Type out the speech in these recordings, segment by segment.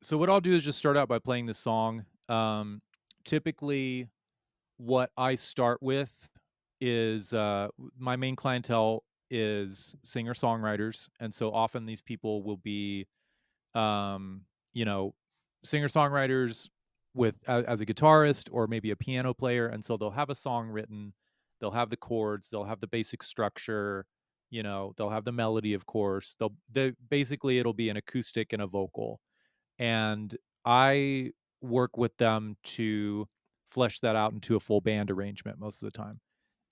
So what I'll do is just start out by playing the song. Typically, what I start with is my main clientele is singer songwriters, and so often these people will be, um, you know, singer songwriters with as a guitarist or maybe a piano player, and so they'll have a song written, they'll have the chords, they'll have the basic structure, they'll have the melody, of course. They basically it'll be an acoustic and a vocal, and I work with them to flesh that out into a full band arrangement most of the time.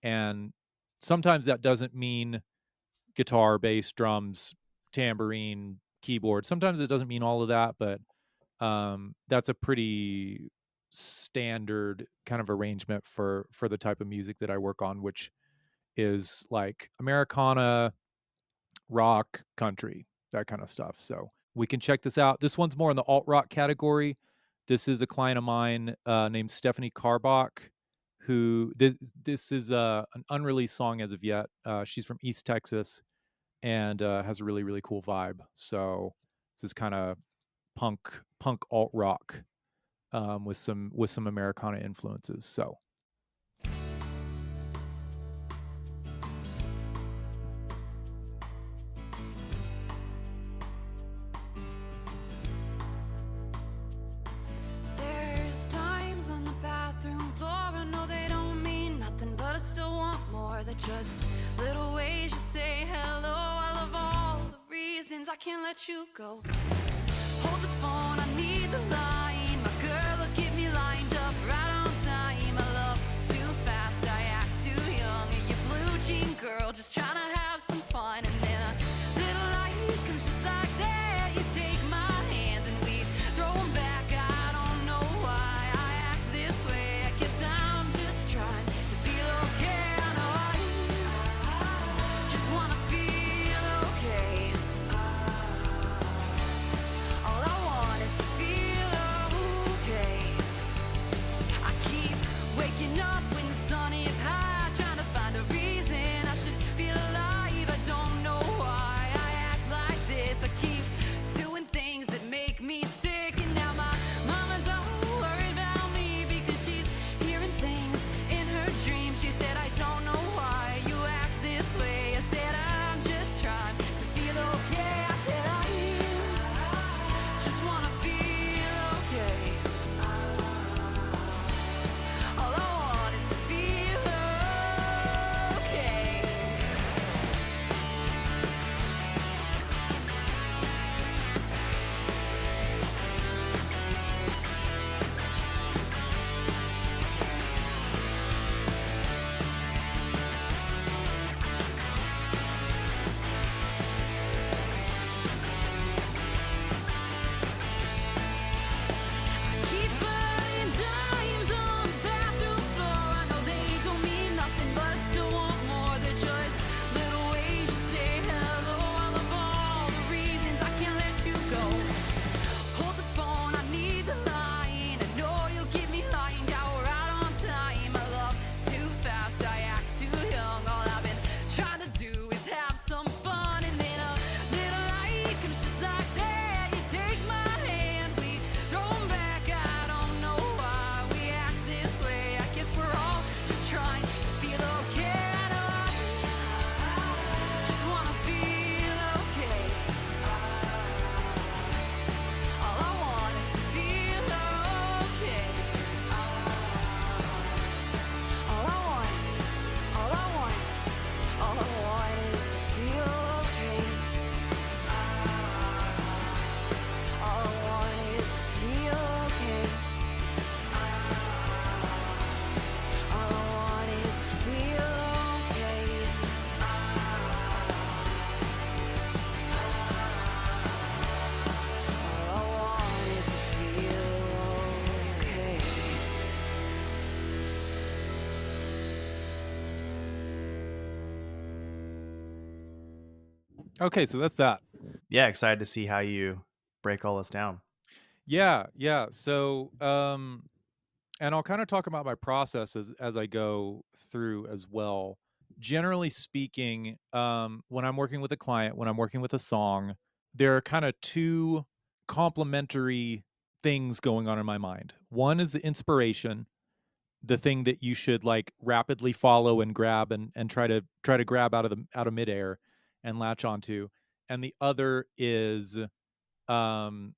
And sometimes that doesn't mean guitar, bass, drums, tambourine, keyboard. Sometimes it doesn't mean all of that, but that's a pretty standard kind of arrangement for the type of music that I work on, which is like Americana, rock, country, that kind of stuff. So we can check this out. This one's more in the alt rock category. This is a client of mine named Steffany Karback, who this is an unreleased song as of yet. She's from East Texas and has a really cool vibe. So this is kind of punk alt rock with some Americana influences. So There's times on the bathroom floor, I know they don't mean nothing, but I still want more than just little ways you say hello. I love all the reasons I can't let you go. Hold the phone, I need the line. My girl will get me lined up right on time. I love too fast, I act too young. You blue jean girl, just trying to have some fun. And then a little light comes just like that. You take my hands and we throw them back. I don't know why I act this way. I guess I'm just trying to feel okay. I know I just wanna feel okay. All I want is to feel okay. I keep waking up when the sun is high, trying to find a reason I should feel alive. I don't know why I act like this. I keep doing things that make me sick, and now my mama's all worried about me because she's hearing things in her dreams. She said, I don't know why you act this way. I said, I'm just trying to feel okay. I said, I just wanna feel okay. All I want is to feel okay. Keep buying dimes on the bathroom floor. I know they don't mean nothing, but I still want more than just little ways you say hello. I love all the reasons I can't let you go. Hold the phone, I need the line. I know you'll get me lined out right on time. I love too fast, I act too young. All I've been trying to do is have some fun, and then a little light comes just like that. You take my hand, we throw 'em back. I don't know why we act this way. I guess we're all just trying to feel okay. I know I just wanna feel okay. All I want is to feel okay. All I want, all I want, all I want is to feel okay. All I want is to feel okay. All I want is to feel okay. All I want is to feel okay. okay, so that's that. Yeah, excited to see how you break all this down. Yeah. So and I'll kind of talk about my process as I go through as well. Generally speaking, when I'm working with a client, when I'm working with a song, there are kind of two complementary things going on in my mind. One is the inspiration, the thing that you should like rapidly follow and grab and try to grab out of midair and latch onto. And the other is um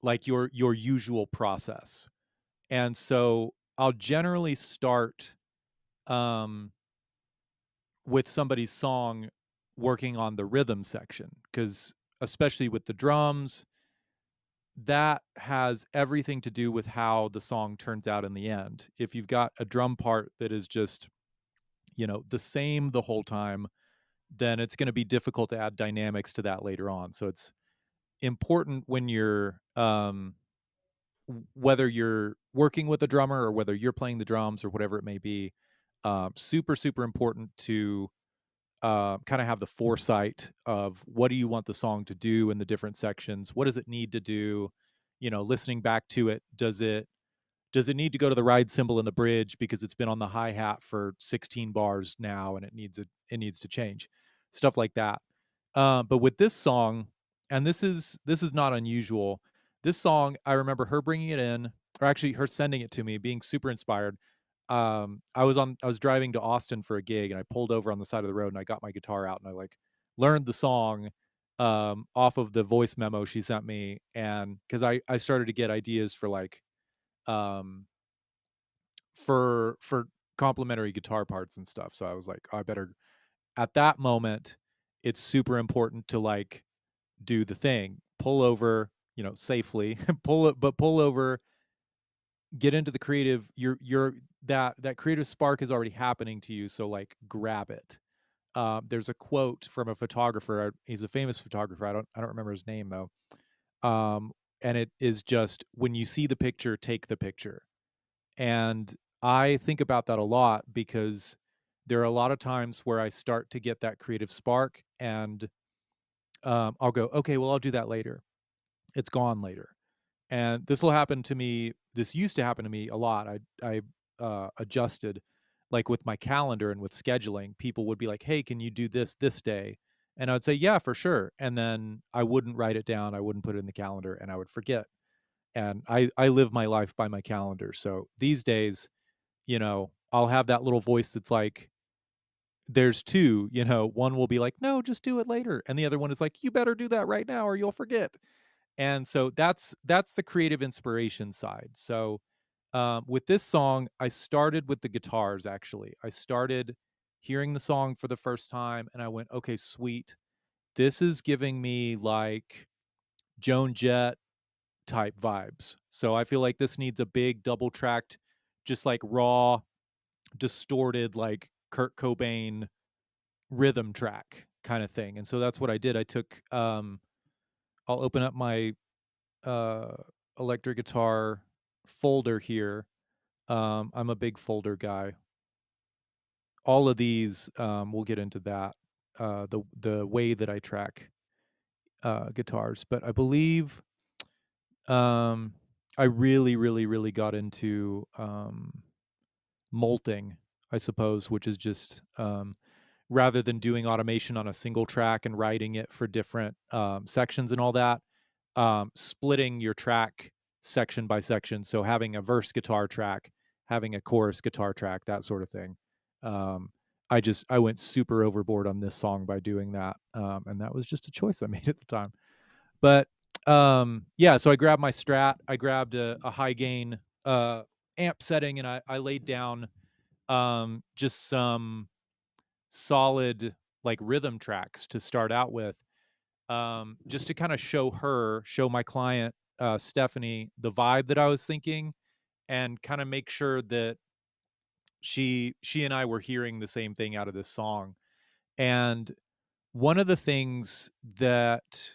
like your usual process. And so I'll generally start um with somebody's song working on the rhythm section cuz especially with the drums, that has everything to do with how the song turns out in the end. If you've got a drum part that is just, the same the whole time, then it's going to be difficult to add dynamics to that later on. So it's important when you're whether you're working with a drummer or whether you're playing the drums or whatever it may be, super super important to kind of have the foresight of what do you want the song to do in the different sections, what does it need to do, listening back to it, does it need to go to the ride cymbal in the bridge because it's been on the hi-hat for 16 bars now and it needs to change, stuff like that. But with this song, and this is not unusual. This song, I remember her bringing it in, or actually her sending it to me, being super inspired. I was driving to Austin for a gig, and I pulled over on the side of the road, and I got my guitar out, and I like learned the song off of the voice memo she sent me, and because I started to get ideas for like um for complementary guitar parts and stuff. So I was like, I better at that moment, it's super important to like do the thing. Pull over, safely. Pull over, get into the creative. You're that creative spark is already happening to you. So like grab it. There's a quote from a photographer. He's a famous photographer. I don't remember his name though. Um, and it is just when you see the picture, take the picture. And I think about that a lot because there are a lot of times where I start to get that creative spark and I'll go, okay, well, I'll do that later. It's gone later. And this will happen to me. This used to happen to me a lot. I adjusted like with my calendar and with scheduling. People would be like, hey, can you do this day? And I would say, yeah, for sure. And then I wouldn't write it down. I wouldn't put it in the calendar and I would forget. And I live my life by my calendar. So these days, I'll have that little voice that's like, there's two, one will be like, no, just do it later. And the other one is like, you better do that right now or you'll forget. And so that's the creative inspiration side. So with this song, I started with the guitars actually. I started hearing the song for the first time and I went, okay, sweet. This is giving me like Joan Jett type vibes. So I feel like this needs a big double tracked, just like raw distorted like Kurt Cobain rhythm track kind of thing. And so that's what I did. I took I'll open up my uh electric guitar folder here. I'm a big folder guy. All of these we'll get into that the way that I track guitars, but I believe um I really really really got into molting, I suppose, which is just rather than doing automation on a single track and writing it for different sections and all that, splitting your track section by section. So having a verse guitar track, having a chorus guitar track, that sort of thing. Um, I went super overboard on this song by doing that, and that was just a choice I made at the time. But yeah, so I grabbed my Strat, I grabbed a high gain amp setting, and I laid down just some solid like rhythm tracks to start out with, just to kind of show my client, Steffany, the vibe that I was thinking, and kind of make sure that she and I were hearing the same thing out of this song. And one of the things that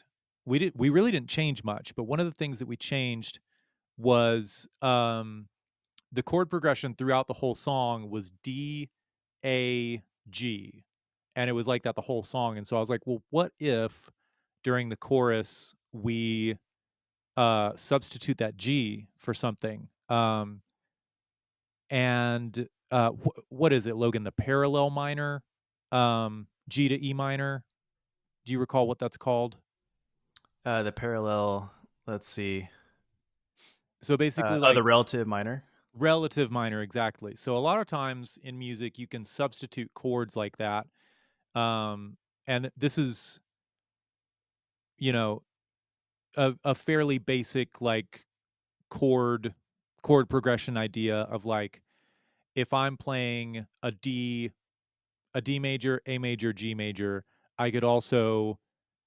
we really didn't change much, but one of the things that we changed was the chord progression throughout the whole song was D, A, G. And it was like that the whole song. And so I was like, well, what if during the chorus we substitute that G for something? And what is it, Logan? The parallel minor, G to E minor. Do you recall what that's called? The parallel. Let's see. So basically, The like relative minor. relative minor, exactly. So a lot of times in music, you can substitute chords like that. Um, and this is, you know, a fairly basic like chord chord progression idea of like if I'm playing a D major, A major, G major, I could also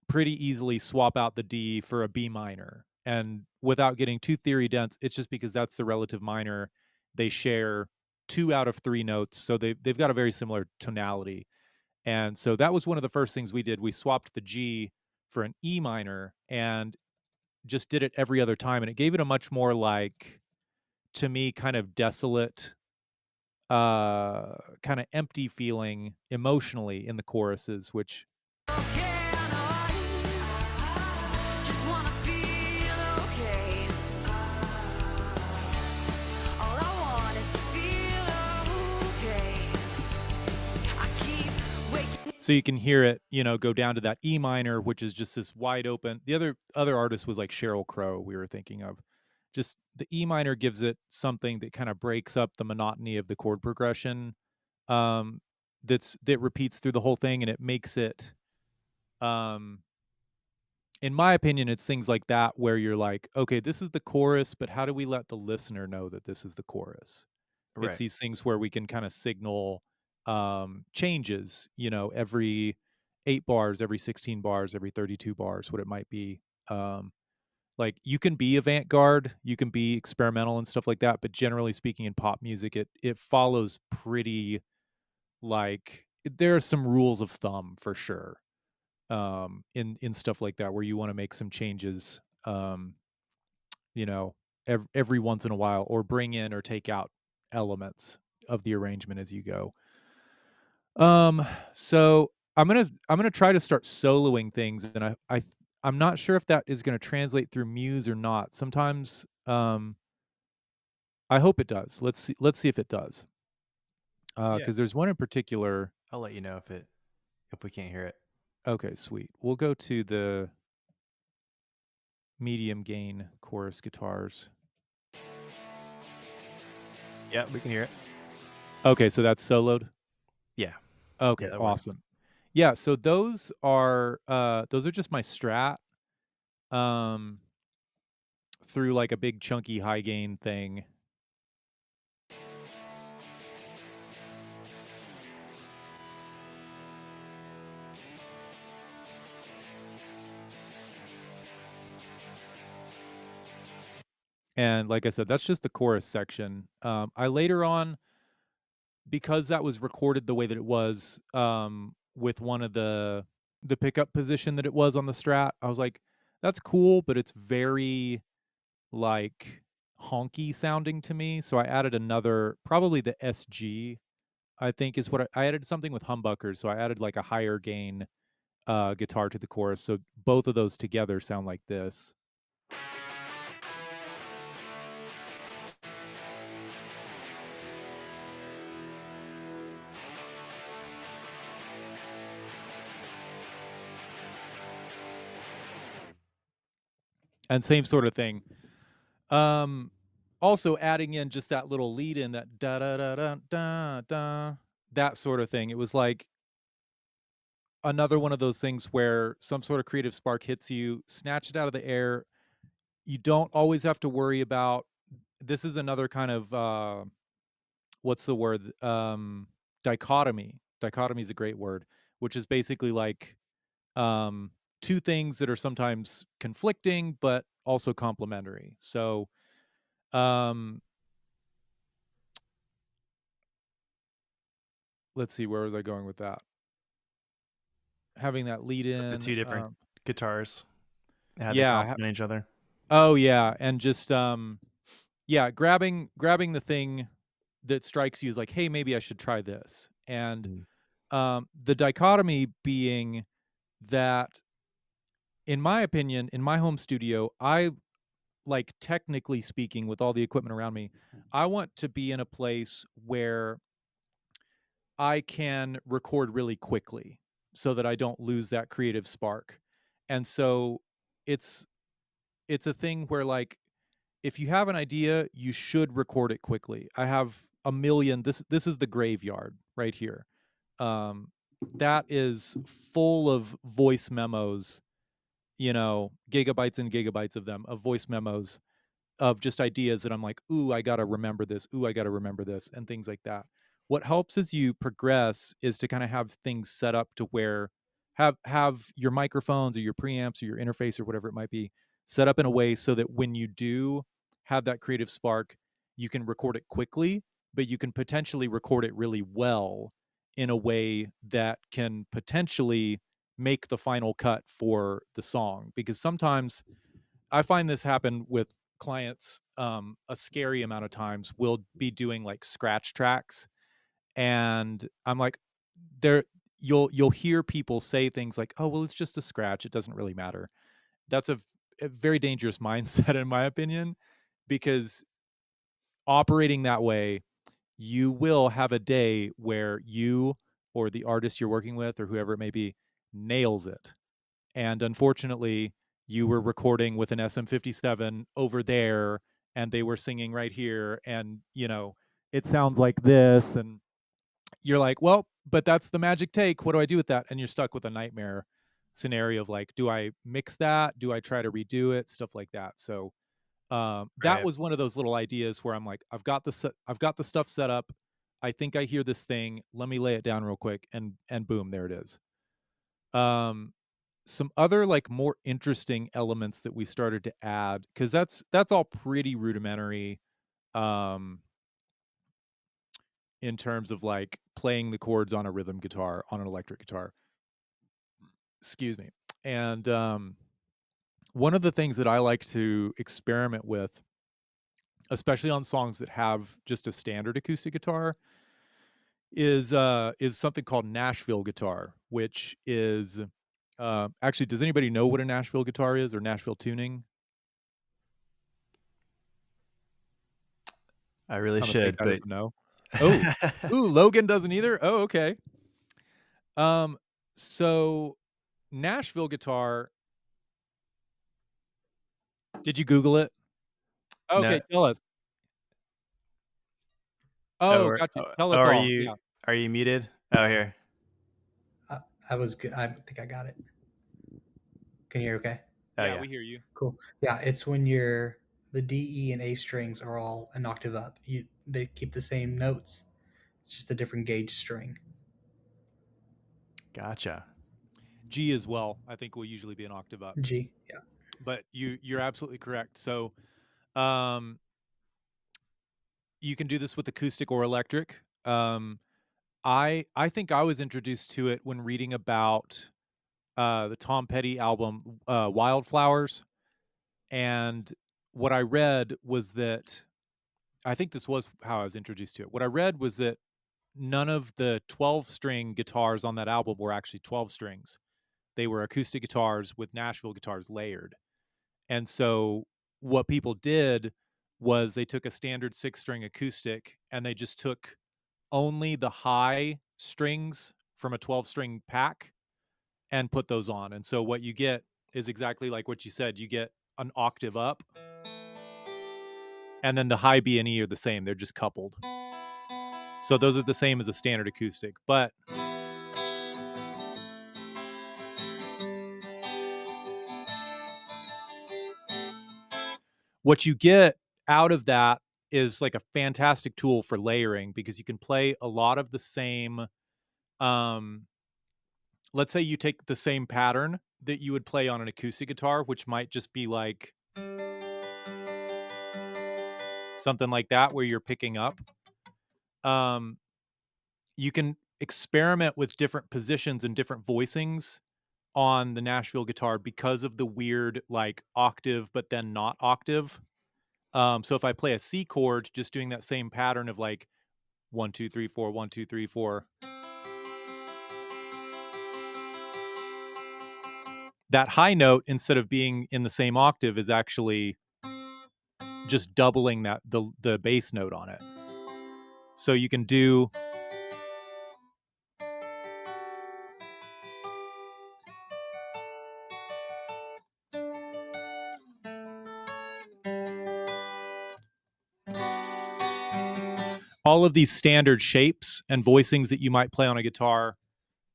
pretty easily swap out the D for a B minor. And without getting too theory dense, it's just because that's the relative minor. They share 2 out of 3 notes, so they've got a very similar tonality. And so that was one of the first things we did. We swapped the G for an E minor and just did it every other time, and it gave it a much more, like, to me, kind of desolate, kinda empty feeling emotionally in the choruses, which Okay, I know I just wanna feel okay. All I want is to feel okay. I keep waking. so you can hear it, go down to that E minor, which is just this wide open. The other artist was like Sheryl Crow we were thinking of. Just the E minor gives it something that kind of breaks up the monotony of the chord progression. Um, that repeats through the whole thing, and it makes it, um, in my opinion, it's things like that where you're like, okay, this is the chorus, but how do we let the listener know that this is the chorus? It's Right. these things where we can kind of signal changes, every 8 bars, every 16 bars, every 32 bars, what it might be. Um, like you can be avant-garde, you can be experimental and stuff like that, but generally speaking in pop music, it follows pretty like there are some rules of thumb for sure. In stuff like that where you want to make some changes you know every once in a while or bring in or take out elements of the arrangement as you go. Um, so I'm gonna try to start soloing things, and I'm not sure if that is gonna translate through Muse or not. Sometimes, I hope it does. Let's see if it does. Yeah. Because there's one in particular. I'll let you know if we can't hear it. Okay, sweet. We'll go to the medium gain chorus guitars. Yeah, we can hear it. Okay, so that's soloed. Yeah. Yeah, Okay, that works. awesome. Yeah, so those are just my Strat. Um, through like a big chunky high gain thing. And like I said, that's just the chorus section. I later on, because that was recorded the way that it was, with one of the pickup position that it was on the Strat, I was like, that's cool, but it's very like honky sounding to me. So I added another, probably the SG, I think is what I added something with humbuckers. So I added like a higher gain guitar to the chorus. So both of those together sound like this. And same sort of thing. Um, Also adding in just that little lead in, that da da da da da da, that sort of thing. It was like another one of those things where some sort of creative spark hits you, snatch it out of the air. You don't always have to worry about. This is another kind of what's the word? Dichotomy. Dichotomy is a great word, which is basically like um, two things that are sometimes conflicting but also complementary. So um, let's see, where was I going with that? Having that lead Like the in, two different guitars, how they yeah, complement each other. oh yeah, and just yeah, grabbing the thing that strikes you as like, hey, maybe I should try this, and Mm. the dichotomy being that, in my opinion, in my home studio, I like technically speaking, with all the equipment around me, I want to be in a place where I can record really quickly so that I don't lose that creative spark. And so it's it's a thing where, like, if you have an idea, you should record it quickly. I have a million this is the graveyard right here. Um, that is full of voice memos, gigabytes and gigabytes of them, of voice memos of just ideas that I'm like, "Ooh, I gotta remember this. Ooh, I gotta remember this," and things like that. What helps as you progress is to kinda have things set up to where have your microphones or your preamps or your interface or whatever it might be set up in a way so that when you do have that creative spark, you can record it quickly, but you can potentially record it really well in a way that can potentially make the final cut for the song. Because sometimes I find this happen with clients, a scary amount of times. We'll be doing, like, scratch tracks, and I'm like there you'll hear people say things like, "Oh, well, it's just a scratch, it doesn't really matter." That's a very dangerous mindset in my opinion, because operating that way, you will have a day where you or the artist you're working with or whoever it may be nails it. And unfortunately, you were recording with an SM57 over there, and they were singing right here, and, it sounds like this, and you're like, "Well, but that's the magic take. What do I do with that?" And you're stuck with a nightmare scenario of, like, "Do I mix that? Do I try to redo it?" Stuff like that. So, that Right. was one of those little ideas where I'm like, I've got the stuff set up. I think I hear this thing. Let me lay it down real quick," and boom, there it is. Um, some other, like, more interesting elements that we started to add, because that's all pretty rudimentary, um, in terms of, like, playing the chords on a rhythm guitar, on an electric guitar. Excuse me. And, one of the things that I like to experiment with, especially on songs that have just a standard acoustic guitar, is something called Nashville guitar, which is, actually, does anybody know what a Nashville guitar is, or Nashville tuning? I really I'm gonna take should, that as but a no. Oh. Ooh, Logan doesn't either? Oh, okay. Um, so Nashville guitar, did you Google it? no. Okay, tell us. Oh, Oh, got you. Tell oh, us all. Yeah. are you muted? Oh, here. I was good. I think I got it. Can you hear okay? Oh, Yeah, yeah. we hear you. Cool. Yeah, it's when the D, E, and A strings are all an octave up. They keep the same notes. It's just a different gauge string. Gotcha. G as well, I think will usually be an octave up. G. Yeah. But you're absolutely correct. So, um, you can do this with acoustic or electric. I think I was introduced to it when reading about the Tom Petty album, Wildflowers, and what I read was that I think this was how I was introduced to it. What I read was that none of the 12-string guitars on that album were actually 12 strings. They were acoustic guitars with Nashville guitars layered. And so what people did was they took a standard 6-string acoustic and they just took only the high strings from a 12-string pack and put those on. And so what you get is exactly like what you said. You get an octave up, and then the high B and E are the same. They're just coupled. So those are the same as a standard acoustic. But what you get out of that is like a fantastic tool for layering, because you can play a lot of the same, um let's say you take the same pattern that you would play on an acoustic guitar, which might just be like something like that where you're picking up. Um you can experiment with different positions and different voicings on the Nashville guitar because of the weird, like, octave but then not octave. So if I play a C chord, just doing that same pattern of like 1, 2, 3, 4, 1, 2, 3, 4, that high note, instead of being in the same octave, is actually just doubling the bass note on it. So you can do all of these standard shapes and voicings that you might play on a guitar,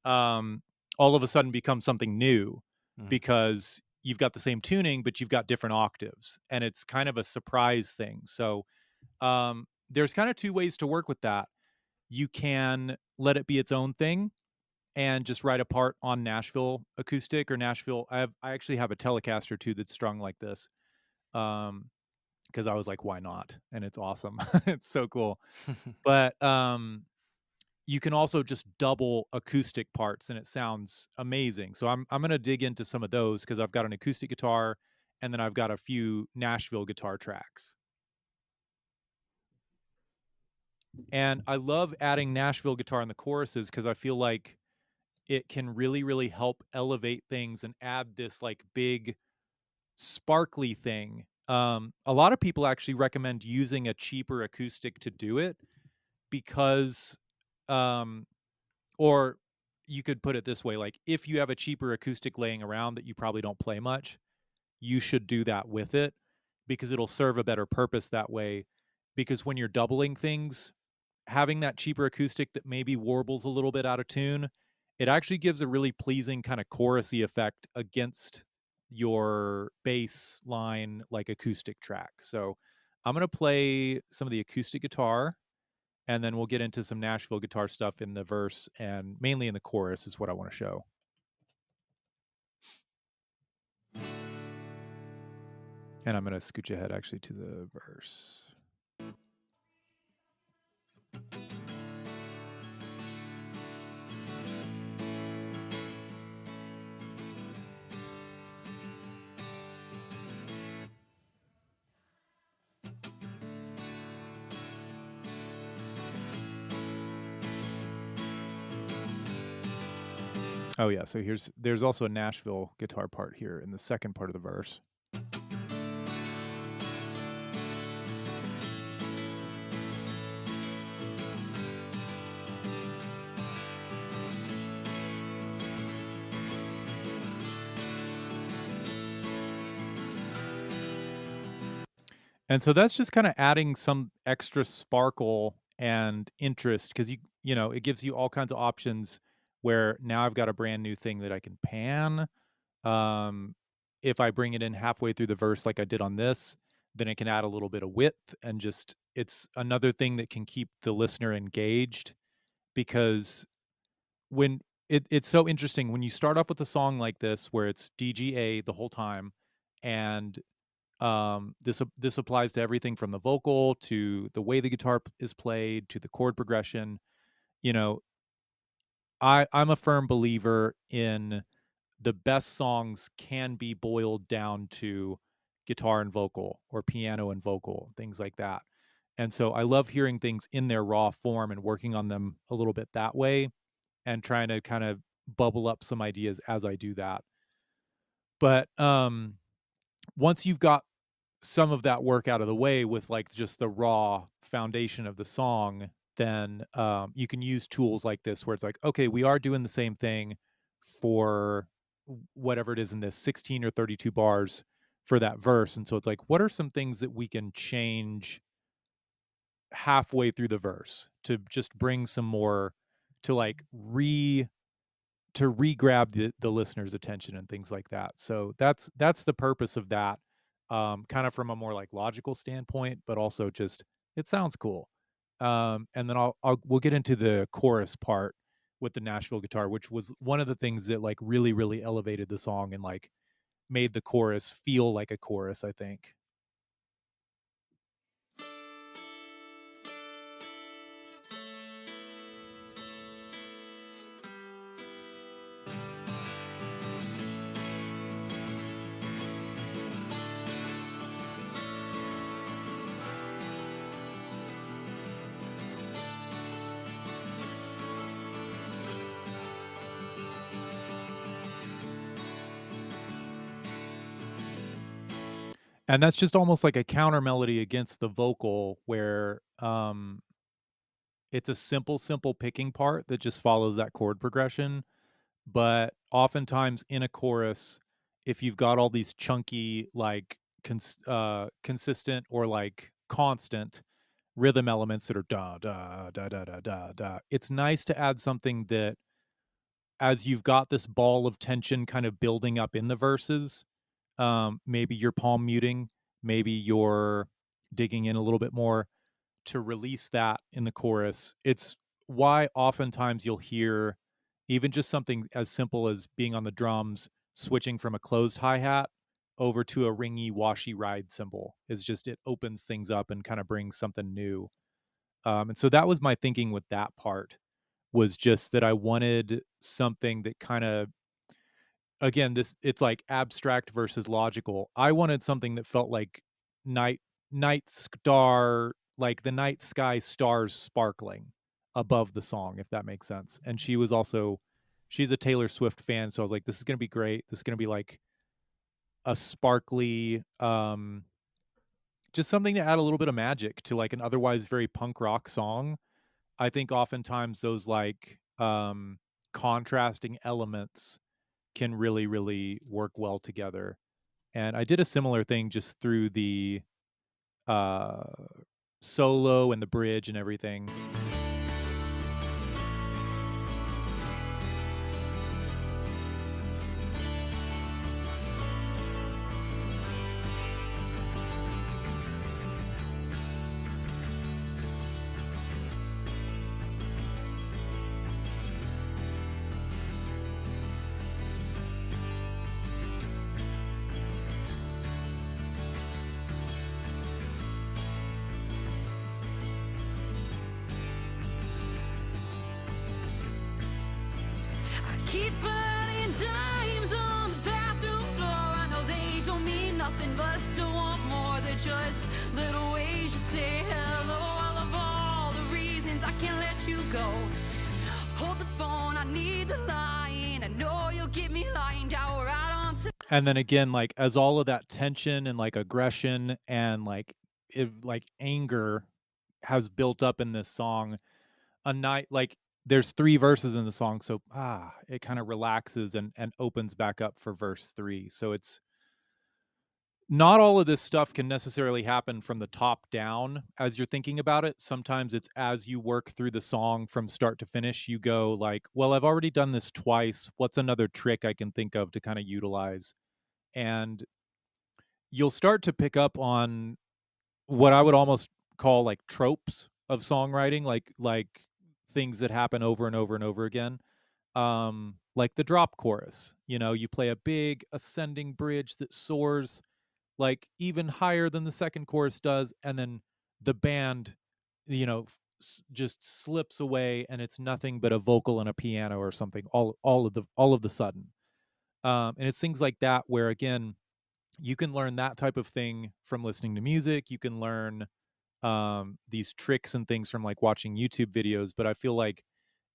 all of a sudden become something new because you've got the same tuning, but you've got different octaves, and it's kind of a surprise thing. So there's kind of two ways to work with that. You can let it be its own thing and just write a part on Nashville Acoustic or Nashville. I actually have a Telecaster too that's strung like this. Because I was like, why not? And it's awesome. It's so cool. But you can also just double acoustic parts and it sounds amazing. So I'm gonna dig into some of those because I've got an acoustic guitar and then I've got a few Nashville guitar tracks. And I love adding Nashville guitar in the choruses because I feel like it can really, really help elevate things and add this like big sparkly thing. A lot of people actually recommend using a cheaper acoustic to do it because, um, or you could put it this way, like if you have a cheaper acoustic laying around that you probably don't play much, you should do that with it because it'll serve a better purpose that way. Because when you're doubling things, having that cheaper acoustic that maybe warbles a little bit out of tune, it actually gives a really pleasing kind of chorusy effect against your bass line like acoustic track. So I'm going to play some of the acoustic guitar and then we'll get into some Nashville guitar stuff in the verse and mainly in the chorus is what I want to show. And I'm going to scooch ahead actually to the verse. Oh yeah, so there's also a Nashville guitar part here in the second part of the verse. And so that's just kind of adding some extra sparkle and interest because you know, it gives you all kinds of options where now I've got a brand new thing that I can pan. Um, if I bring it in halfway through the verse like I did on this, then it can add a little bit of width and just it's another thing that can keep the listener engaged because when it's so interesting when you start off with a song like this where it's DGA the whole time and this applies to everything from the vocal to the way the guitar is played to the chord progression. You know, I'm a firm believer in the best songs can be boiled down to guitar and vocal or piano and vocal, things like that. And so I love hearing things in their raw form and working on them a little bit that way and trying to kind of bubble up some ideas as I do that. But once you've got some of that work out of the way with like just the raw foundation of the song, then you can use tools like this where it's like, okay, we are doing the same thing for whatever it is in this 16 or 32 bars for that verse. And so it's like, what are some things that we can change halfway through the verse to just bring some more to like re-grab the listener's attention and things like that. So that's the purpose of that, kind of from a more like logical standpoint, but also just it sounds cool. And then we'll get into the chorus part with the Nashville guitar, which was one of the things that like really elevated the song and like made the chorus feel like a chorus, I think. And that's just almost like a counter melody against the vocal where it's a simple picking part that just follows that chord progression. But oftentimes in a chorus, if you've got all these chunky, like consistent or like constant rhythm elements that are da da da da da da da. It's nice to add something that, as you've got this ball of tension kind of building up in the verses, maybe you're palm muting, maybe you're digging in a little bit more to release that in the chorus. It's why oftentimes you'll hear even just something as simple as being on the drums, switching from a closed hi-hat over to a ringy, washy ride cymbal is just, it opens things up and kind of brings something new. And so that was my thinking with that part, was just that I wanted something that kind of, again, this, it's like abstract versus logical. I wanted something that felt like night night star, like the night sky stars sparkling above the song, if that makes sense. And she was also, she's a Taylor Swift fan, so I was like, this is going to be great. This is going to be like a sparkly, just something to add a little bit of magic to like an otherwise very punk rock song. I think oftentimes those like contrasting elements can really, really work well together. And I did a similar thing just through the uh, solo and the bridge and everything. Keep finding dimes on the bathroom floor. I know they don't mean nothing, but I still want more. They're just little ways to say hello. I love all the reasons I can't let you go. Hold the phone, I need the line. I know you'll get me lying down right on to. And then again, like as all of that tension and like aggression and like like anger has built up in this song, a night like there's 3 verses in the song, so it kind of relaxes and opens back up for verse 3. So it's not all of this stuff can necessarily happen from the top down as you're thinking about it. Sometimes it's as you work through the song from start to finish, you go like, well, I've already done this twice. What's another trick I can think of to kind of utilize? And you'll start to pick up on what I would almost call like tropes of songwriting, like things that happen over and over and over again. Like the drop chorus. You know, you play a big ascending bridge that soars like even higher than the second chorus does, and then the band, you know, just slips away and it's nothing but a vocal and a piano or something all of the sudden. And it's things like that where again, you can learn that type of thing from listening to music. You can learn these tricks and things from like watching YouTube videos, but I feel like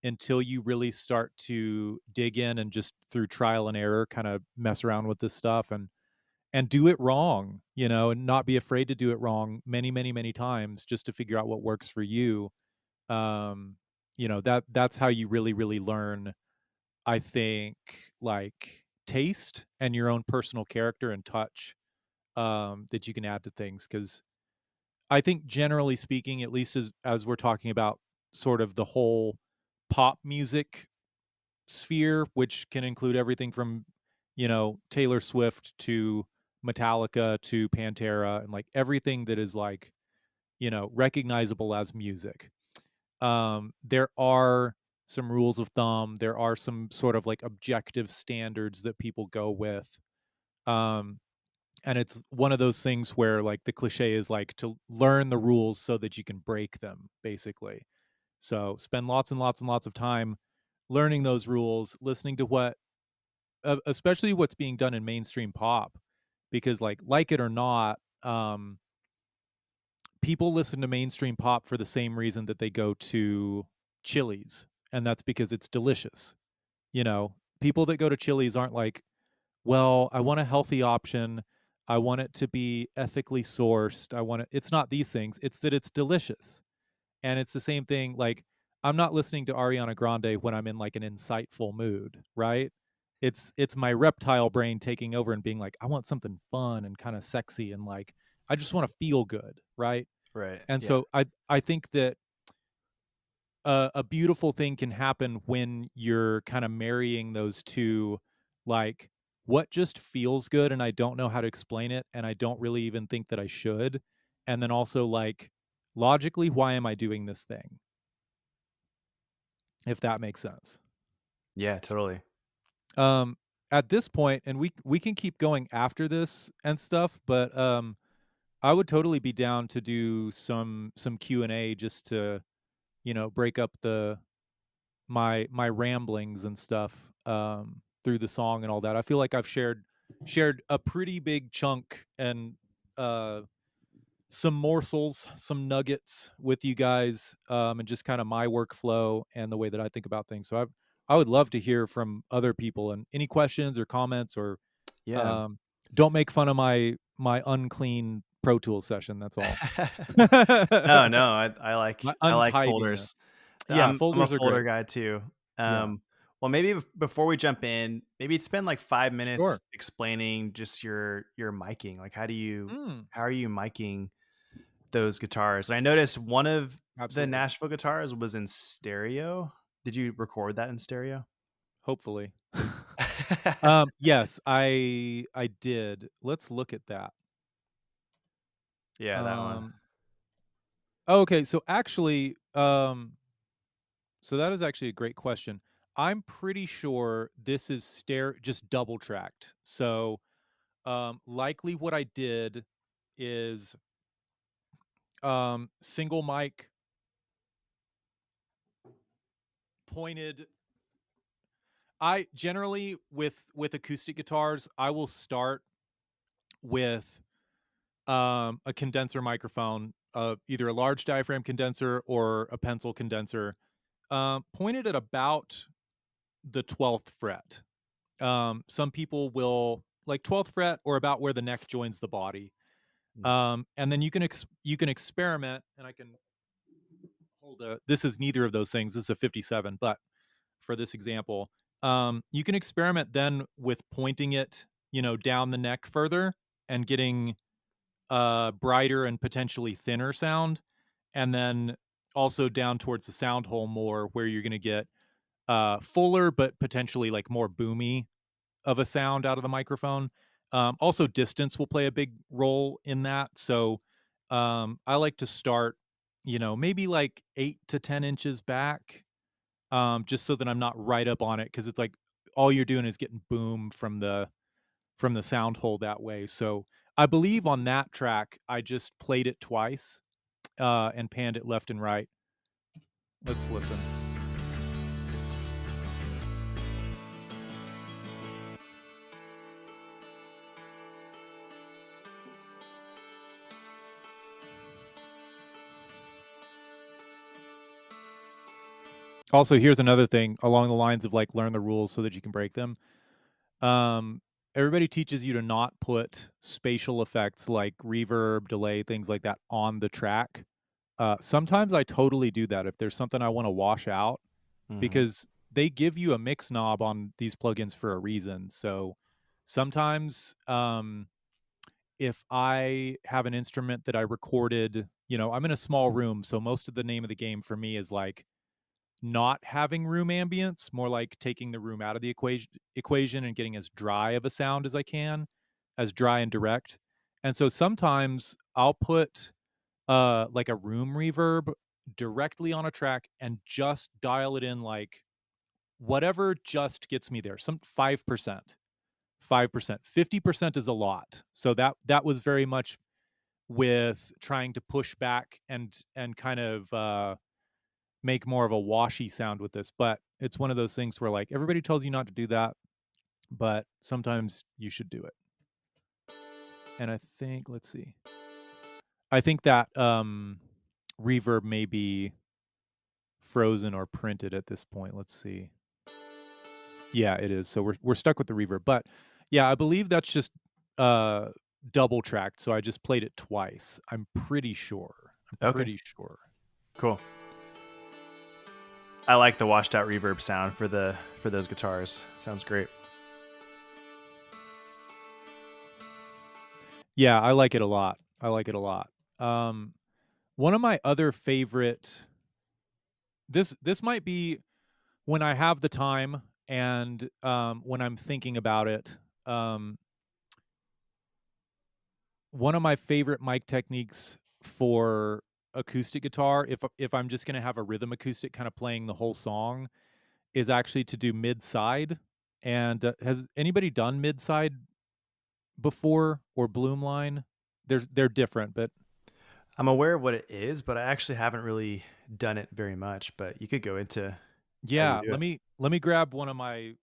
until you really start to dig in and just through trial and error kind of mess around with this stuff and do it wrong, you know, and not be afraid to do it wrong many, many, many times just to figure out what works for you. Um, you know, that's how you really, really learn, I think, like taste and your own personal character and touch that you can add to things. Cause I think generally speaking, at least as we're talking about sort of the whole pop music sphere, which can include everything from, you know, Taylor Swift to Metallica to Pantera and like everything that is like, you know, recognizable as music. There are some rules of thumb. There are some sort of like objective standards that people go with. Um, and it's one of those things where like the cliche is like to learn the rules so that you can break them, basically. So spend lots and lots and lots of time learning those rules, listening to what especially what's being done in mainstream pop, because like it or not, people listen to mainstream pop for the same reason that they go to Chili's, and that's because it's delicious. You know, people that go to Chili's aren't like, well, I want a healthy option, I want it to be ethically sourced, I want it, it's not these things, it's that it's delicious. And it's the same thing, like, I'm not listening to Ariana Grande when I'm in, like, an insightful mood, right? It's my reptile brain taking over and being like, "I want something fun and kinda sexy and, like, I just wanna feel good," right? Right. And Yeah. so I think that a beautiful thing can happen when you're kind of marrying those two, like what just feels good and I don't know how to explain it and I don't really even think that I should. And then also like logically, why am I doing this thing? If that makes sense. Yeah, totally. Um at this point, and we can keep going after this and stuff, but I would totally be down to do some Q&A just to, break up my ramblings and stuff through the song and all that. I feel like I've shared a pretty big chunk and uh some morsels, some nuggets with you guys, and just kind of my workflow and the way that I think about things. So I would love to hear from other people and any questions or comments or Yeah. um don't make fun of my unclean Pro Tools session, that's all. No, no, My I like untidiness. folders. Yeah, I'm a folders are folder great. guy too. Yeah. Well, maybe before we jump in, maybe spend like 5 minutes Sure. explaining just your miking. Like, Mm, how are you miking those guitars? And I noticed one of the absolutely. Nashville guitars was in stereo. Did you record that in stereo? Hopefully. Yes, I did. Let's look at that. Yeah, that one. Um, okay, so actually, so that is actually a great question. I'm pretty sure this is just double tracked. So, likely what I did is single mic pointed. I generally with acoustic guitars, I will start with a condenser microphone, either a large diaphragm condenser or a pencil condenser, pointed at about the 12th fret. Some people will like 12th fret or about where the neck joins the body. Mm. And then you can experiment, and I can hold a. This is neither of those things. This is a 57, but for this example, you can experiment then with pointing it, down the neck further and getting brighter and potentially thinner sound, and then also down towards the sound hole more, where you're going to get fuller but potentially like more boomy of a sound out of the microphone. Also, distance will play a big role in that. So I like to start, maybe like 8 to 10 inches back, just so that I'm not right up on it, because it's like all you're doing is getting boom from the sound hole that way. So I believe on that track, I just played it twice and panned it left and right. Let's listen. Also, here's another thing along the lines of like learn the rules so that you can break them. Um, Everybody teaches you to not put spatial effects like reverb, delay, things like that on the track. Sometimes I totally do that if there's something I want to wash out, Mhm. because they give you a mix knob on these plugins for a reason. So sometimes if I have an instrument that I recorded, I'm in a small room, so most of the name of the game for me is like not having room ambience, more like taking the room out of the equation and getting as dry of a sound as I can, as dry and direct. And so sometimes I'll put like a room reverb directly on a track and just dial it in like whatever just gets me there. Some 5%. 5%. 50% is a lot. So that was very much with trying to push back and kind of make more of a washy sound with this. But it's one of those things where like everybody tells you not to do that, but sometimes you should do it. And I think, let's see. I think that reverb may be frozen or printed at this point. Let's see. Yeah, it is. So we're stuck with the reverb. But yeah, I believe that's just uh double tracked. So I just played it twice. I'm pretty sure. I'm Okay, pretty sure. cool. I like the washed out reverb sound for those guitars. Sounds great. Yeah, I like it a lot. I like it a lot. Um One of my other favorite this might be when I have the time and, when I'm thinking about it, um, one of my favorite mic techniques for acoustic guitar, if I'm just gonna have a rhythm acoustic kinda playing the whole song, is actually to do mid-side, and, has anybody done mid-side before or bloom line? They're different, but I'm aware of what it is, but I actually haven't really done it very much. But you could go into how you yeah, do let it. me let me grab one of my,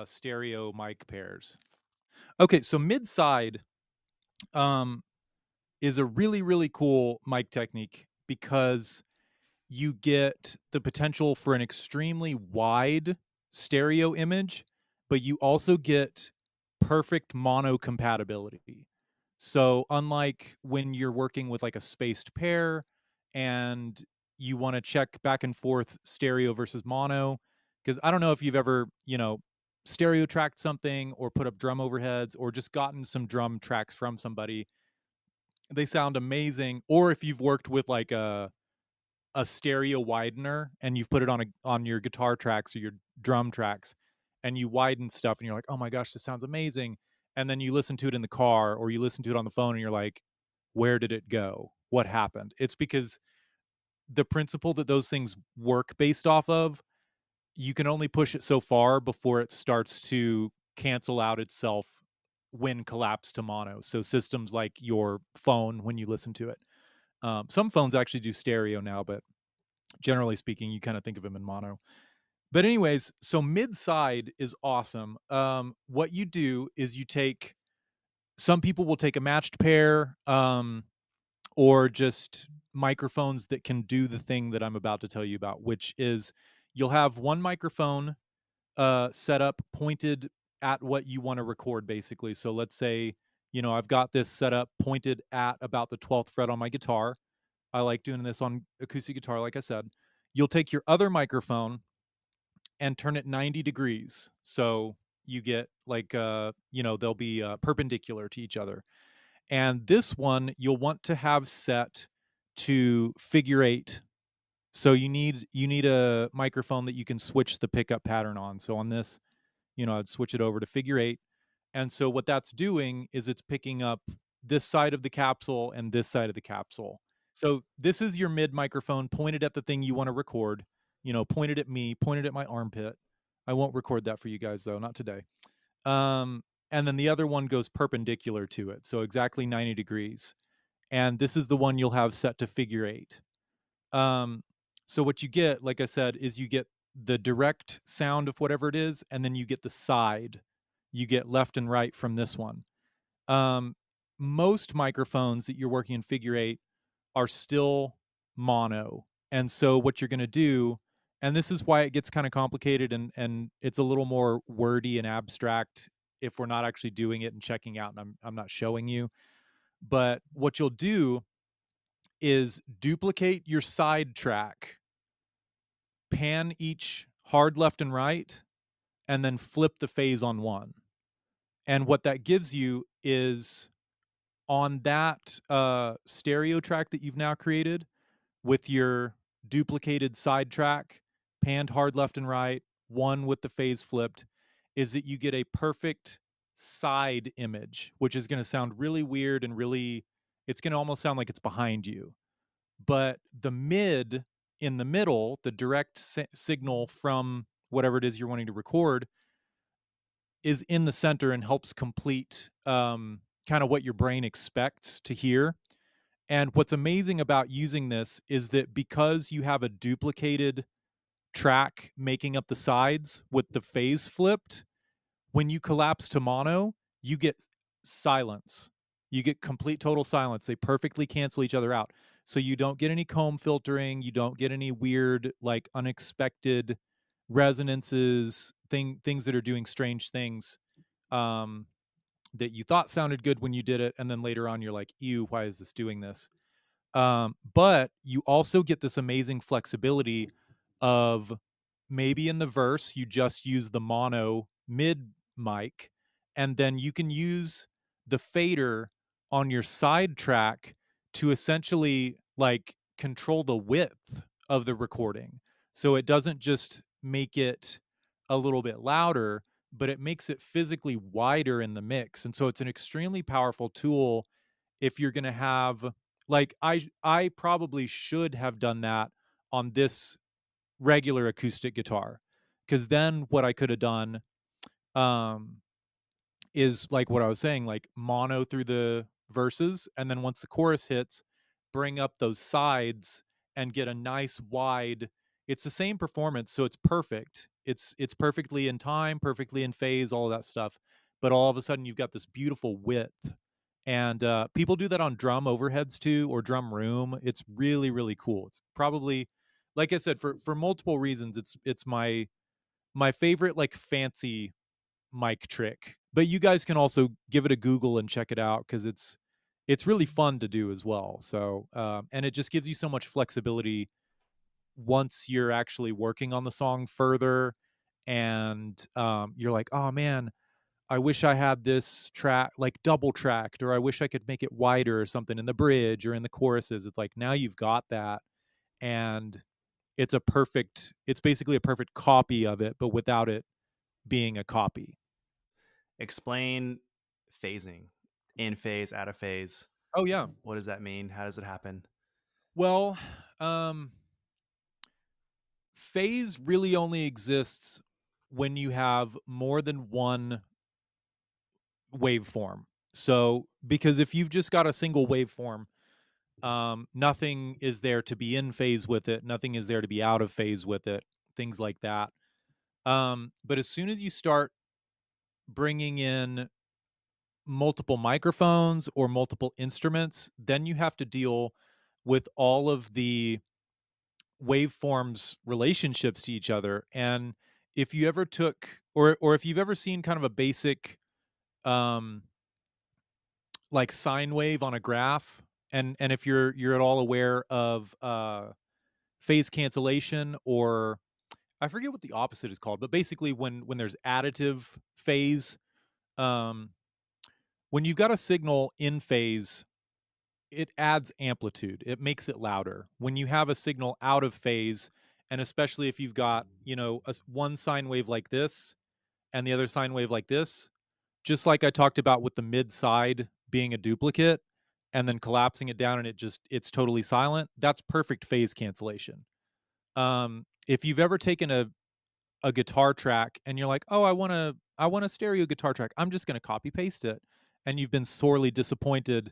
stereo mic pairs. Okay, so mid-side, um, is a really, really cool mic technique because you get the potential for an extremely wide stereo image, but you also get perfect mono compatibility. So, unlike when you're working with like a spaced pair and you want to check back and forth stereo versus mono, because I don't know if you've ever, stereo tracked something or put up drum overheads or just gotten some drum tracks from somebody. They sound amazing. Or if you've worked with like a stereo widener and you've put it on your guitar tracks or your drum tracks and you widen stuff and you're like, "Oh my gosh, this sounds amazing." And then you listen to it in the car or you listen to it on the phone and you're like, "Where did it go? What happened?" It's because the principle that those things work based off of, you can only push it so far before it starts to cancel out itself when collapsed to mono. So systems like your phone when you listen to it. Some phones actually do stereo now, but generally speaking, you kind of think of them in mono. But anyways, so mid side is awesome. What you do is you take some people will take a matched pair, or just microphones that can do the thing that I'm about to tell you about, which is you'll have one microphone set up pointed at what you want to record, basically. So let's say, I've got this set up pointed at about the 12th fret on my guitar. I like doing this on acoustic guitar, like I said. You'll take your other microphone and turn it 90 degrees. So you get like, they'll be perpendicular to each other. And this one you'll want to have set to figure eight. So you need a microphone that you can switch the pickup pattern on. So on this, I'd switch it over to figure eight. And so what that's doing is it's picking up this side of the capsule and this side of the capsule. So this is your mid microphone pointed at the thing you want to record, pointed at me, pointed at my armpit. I won't record that for you guys though, not today. Um, and then the other one goes perpendicular to it. So exactly 90 degrees. And this is the one you'll have set to figure eight. Um, so what you get, like I said, is you get the direct sound of whatever it is, and then you get the side. You get left and right from this one. Um, Most microphones that you're working in figure eight are still mono. And so what you're going to do, and this is why it gets kind of complicated and it's a little more wordy and abstract if we're not actually doing it and checking out and I'm not showing you. But what you'll do is duplicate your side track, pan each hard left and right, and then flip the phase on one. And what that gives you is on that stereo track that you've now created with your duplicated side track, panned hard left and right, one with the phase flipped, is that you get a perfect side image, which is going to sound really weird and really, it's going to almost sound like it's behind you. But the mid in the middle, the direct signal from whatever it is you're wanting to record, is in the center and helps complete kind of what your brain expects to hear. And what's amazing about using this is that because you have a duplicated track making up the sides with the phase flipped, when you collapse to mono, you get silence. You get complete total silence. They perfectly cancel each other out. So you don't get any comb filtering, you don't get any weird like unexpected resonances, things that are doing strange things um that you thought sounded good when you did it and then later on you're like, "Ew, why is this doing this?" But you also get this amazing flexibility of maybe in the verse you just use the mono mid mic, and then you can use the fader on your side track to essentially like control the width of the recording. So it doesn't just make it a little bit louder, but it makes it physically wider in the mix. And so it's an extremely powerful tool if you're going to have, like, I probably should have done that on this regular acoustic guitar, cuz then what I could have done um is like what I was saying, like mono through the verses, and then once the chorus hits, bring up those sides and get a nice wide. It's the same performance, so it's perfect. It's perfectly in time, perfectly in phase, all of that stuff. But all of a sudden, you've got this beautiful width, and people do that on drum overheads too, or drum room. It's really really cool. It's probably, like I said, for multiple reasons. It's my favorite like fancy mic trick. But you guys can also give it a Google and check it out because it's really fun to do as well. So and it just gives you so much flexibility once you're actually working on the song further, and you're like, oh man, I wish I had this track like double tracked, or I wish I could make it wider or something in the bridge or in the choruses. It's like now you've got that, and it's basically a perfect copy of it, but without it being a copy. Explain phasing. In phase, out of phase. Oh yeah. What does that mean? How does it happen? Well, um, phase really only exists when you have more than one waveform. So, because if you've just got a single waveform, nothing is there to be in phase with it, nothing is there to be out of phase with it, things like that. But as soon as you start bringing in multiple microphones or multiple instruments, then you have to deal with all of the waveforms relationships to each other. And if you ever took, or if you've ever seen kind of a basic um like sine wave on a graph, and if you're at all aware of phase cancellation, or I forget what the opposite is called, but basically when there's additive phase, um when you've got a signal in phase, it adds amplitude. It makes it louder. When you have a signal out of phase, and especially if you've got, one sine wave like this and the other sine wave like this, just like I talked about with the mid side being a duplicate and then collapsing it down and it's totally silent, that's perfect phase cancellation. If you've ever taken a guitar track and you're like, "Oh, I want a stereo guitar track. I'm just going to copy paste it." And you've been sorely disappointed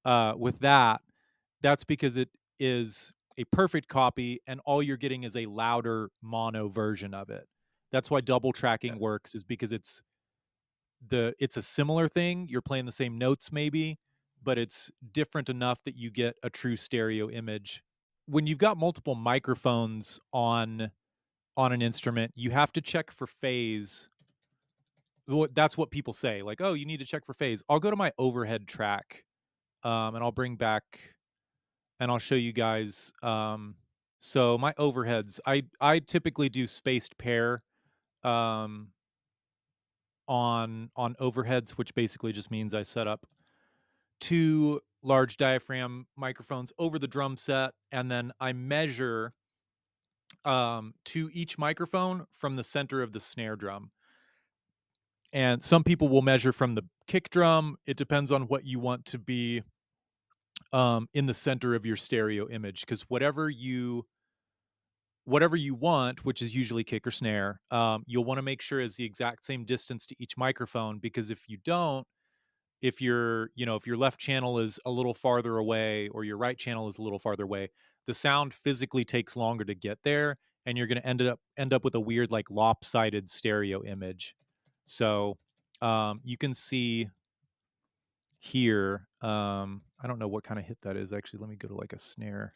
with that. That's because it is a perfect copy and all you're getting is a louder mono version of it. That's why double Yeah. tracking works, is because it's a similar thing. You're playing the same notes maybe, but it's different enough that you get a true stereo image. When you've got multiple microphones on an instrument, you have to check for phase. That's what people say, like, "Oh, you need to check for phase." I'll go to my overhead track, and I'll bring back and I'll show you guys. So my overheads, I typically do spaced pair um, on overheads, which basically just means I set up two large diaphragm microphones over the drum set, and then I measure to each microphone from the center of the snare drum. And some people will measure from the kick drum. It depends on what you want to be in the center of your stereo image, because whatever you want, which is usually kick or snare, you'll want to make sure is the exact same distance to each microphone, because if you don't, if your left channel is a little farther away or your right channel is a little farther away, the sound physically takes longer to get there, and you're going to end up with a weird like lopsided stereo image. So you can see here, I don't know what kind of hit that is actually. Let me go to like a snare.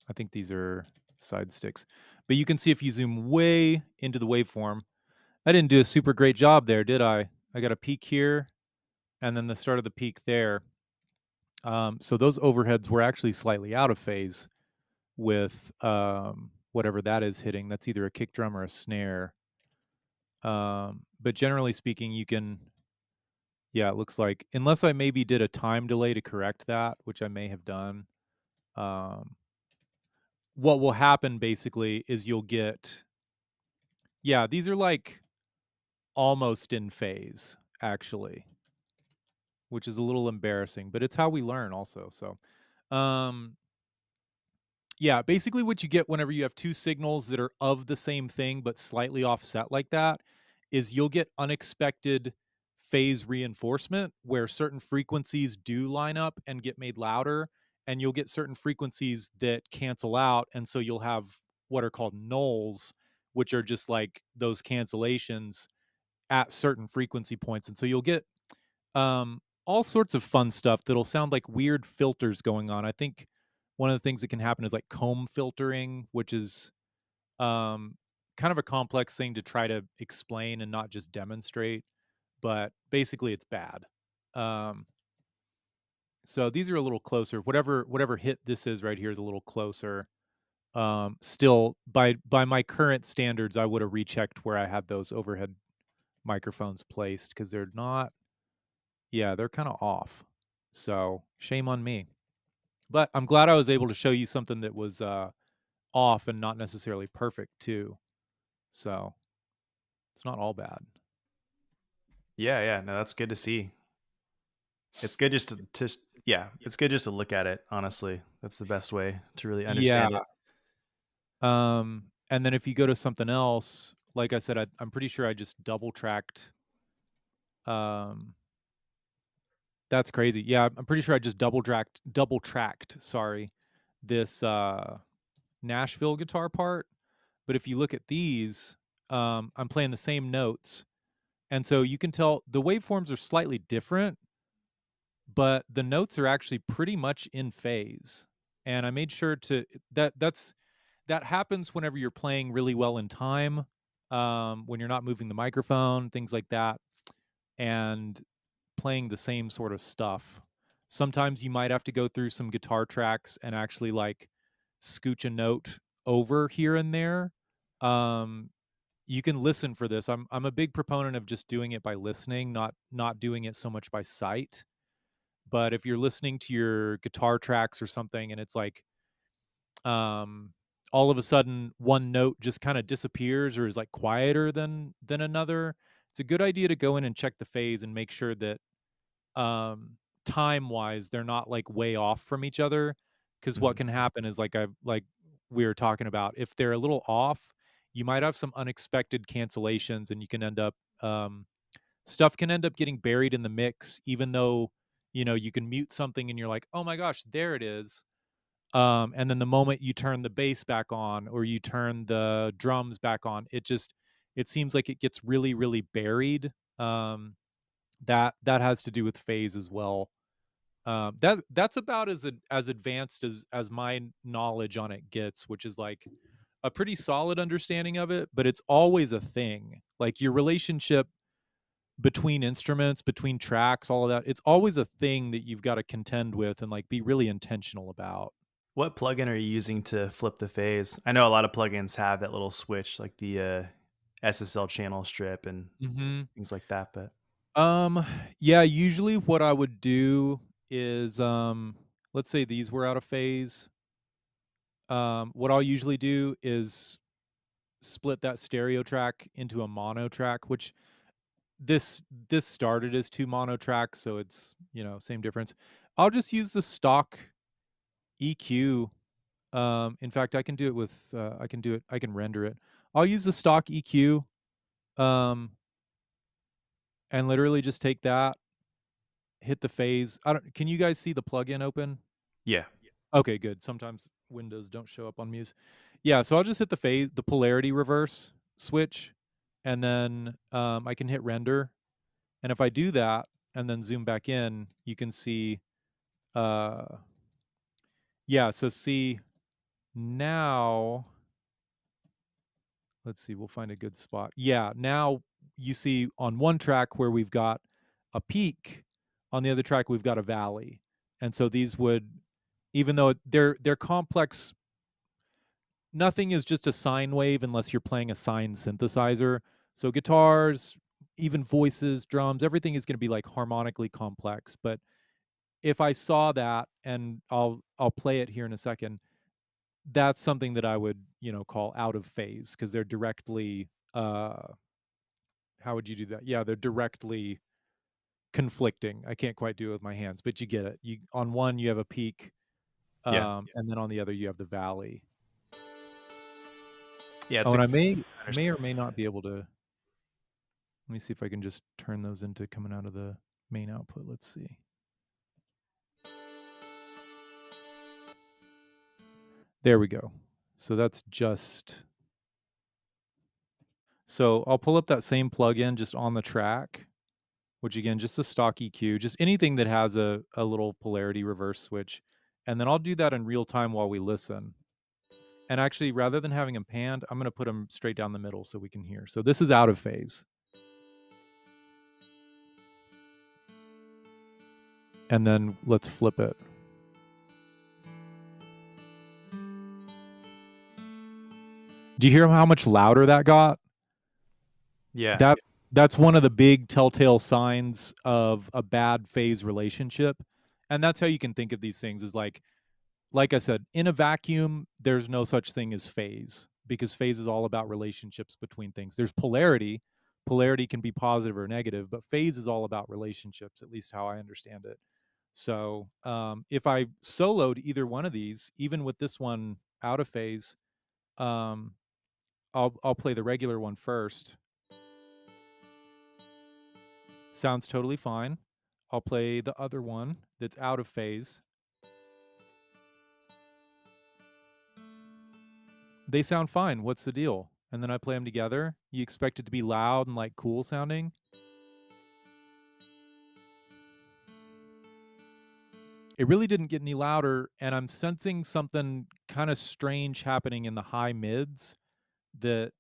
I think these are side sticks. But you can see if you zoom way into the waveform, I didn't do a super great job there, did I? I got a peak here and then the start of the peak there. So those overheads were actually slightly out of phase with whatever that is hitting. That's either a kick drum or a snare. But generally speaking, Yeah, it looks like unless I maybe did a time delay to correct that, which I may have done, um, what will happen basically is you'll get yeah, these are, like, almost in phase, actually, which is a little embarrassing, but it's how we learn also, so, um yeah, basically what you get whenever you have 2 signals that are of the same thing but slightly offset like that is you'll get unexpected phase reinforcement where certain frequencies do line up and get made louder, and you'll get certain frequencies that cancel out, and so you'll have what are called nulls, which are just like those cancellations at certain frequency points, and so you'll get all sorts of fun stuff that'll sound like weird filters going on. I think one of the things that can happen is like comb filtering, which is um, kind of a complex thing to try to explain and not just demonstrate. But basically, it's bad. Um, so these are a little closer. Whatever hit this is right here is a little closer. Still, by my current standards, I would have rechecked where I had those overhead microphones placed because they're not. Yeah, they're kind of off. So shame on me. But I'm glad I was able to show you something that was off and not necessarily perfect too. So it's not all bad. Yeah, yeah. No, that's good to see. It's good just to yeah, it's good just to look at it, honestly. That's the best way to really Yeah. understand it. And then if you go to something else, like I said, I'm pretty sure I just double tracked. Um, that's crazy. Yeah, I'm pretty sure I just double tracked. Sorry, this Nashville guitar part. But if you look at these, I'm playing the same notes, and so you can tell the waveforms are slightly different, but the notes are actually pretty much in phase. And I made sure to that happens whenever you're playing really well in time, when you're not moving the microphone, things like that, and playing the same sort of stuff. Sometimes you might have to go through some guitar tracks and actually like scooch a note over here and there. Um, you can listen for this. I'm a big proponent of just doing it by listening, not doing it so much by sight. But if you're listening to your guitar tracks or something and it's like um all of a sudden one note just kind of disappears or is like quieter than another, it's a good idea to go in and check the phase and make sure that time wise they're not like way off from each other, because what Mhm. can happen is like we were talking about, if they're a little off, you might have some unexpected cancellations and you can end up stuff can end up getting buried in the mix, even though you can mute something and you're like, oh my gosh, there it is. And then the moment you turn the bass back on or you turn the drums back on, it seems like it gets really really buried. That has to do with phase as well. That's about as advanced as my knowledge on it gets, which is like a pretty solid understanding of it, but it's always a thing. Like your relationship between instruments, between tracks, all of that, it's always a thing that you've got to contend with and like be really intentional about. What plugin are you using to flip the phase? I know a lot of plugins have that little switch, like the SSL channel strip and Mhm. things like that. But Um, yeah, usually what I would do is, let's say these were out of phase. What I'll usually do is split that stereo track into a mono track, which this this started as 2 mono tracks, so it's, same difference. I'll just use the stock EQ. In fact, I can render it. I'll use the stock EQ, um, and literally just take that, hit the phase. I don't Can you guys see the plugin open? yeah, Okay, good. Sometimes windows don't show up on Muse. Yeah, so I'll just hit the polarity reverse switch, and then I can hit render. And if I do that and then zoom back in, you can see, uh, yeah. So see now, let's see. We'll find a good spot. Yeah, now you see on one track where we've got a peak, on the other track we've got a valley, and so these would, even though they're complex, nothing is just a sine wave unless you're playing a sine synthesizer. So guitars, even voices, drums, everything is gonna be, like, harmonically complex, but if I saw that, and I'll play it here in a second, that's something that I would, call out of phase because 'cause they're directly, how would you do that? Yeah, they're directly conflicting. I can't quite do it with my hands, but you get it. You on one, you have a peak, Yeah. and then on the other, you have the valley. Yeah, Oh, it's a and I I may understand or what may you not be able to let me see if I can just turn those into coming out of the main output. Let's see. There we go. So that's just so I'll pull up that same plugin just on the track, which again, just a stock EQ, just anything that has a little polarity reverse switch. And then I'll do that in real time while we listen. And actually, rather than having them panned, I'm going to put them straight down the middle so we can hear. So this is out of phase. And then let's flip it. Do you hear how much louder that got? Yeah. That that's one of the big telltale signs of a bad phase relationship. And that's how you can think of these things is like I said, in a vacuum, there's no such thing as phase because phase is all about relationships between things. There's polarity. Polarity can be positive or negative, but phase is all about relationships, at least how I understand it. So if I soloed either one of these, even with this one out of phase, um, I'll play the regular one first. Sounds totally fine. I'll play the other one that's out of phase. They sound fine. What's the deal? And then I play them together. You expect it to be loud and like cool sounding. It really didn't get any louder, and I'm sensing something kind of strange happening in the high mids that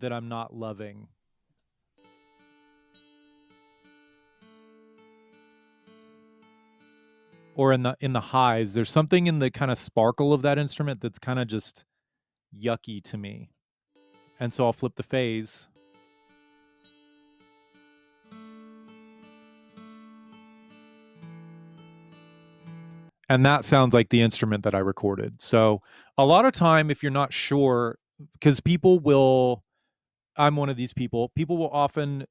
I'm not loving. Or in the highs, there's something in the kind of sparkle of that instrument that's kind of just yucky to me. And so I'll flip the phase. And that sounds like the instrument that I recorded. So a lot of time, if you're not sure, because people will, I'm one of these people. People will often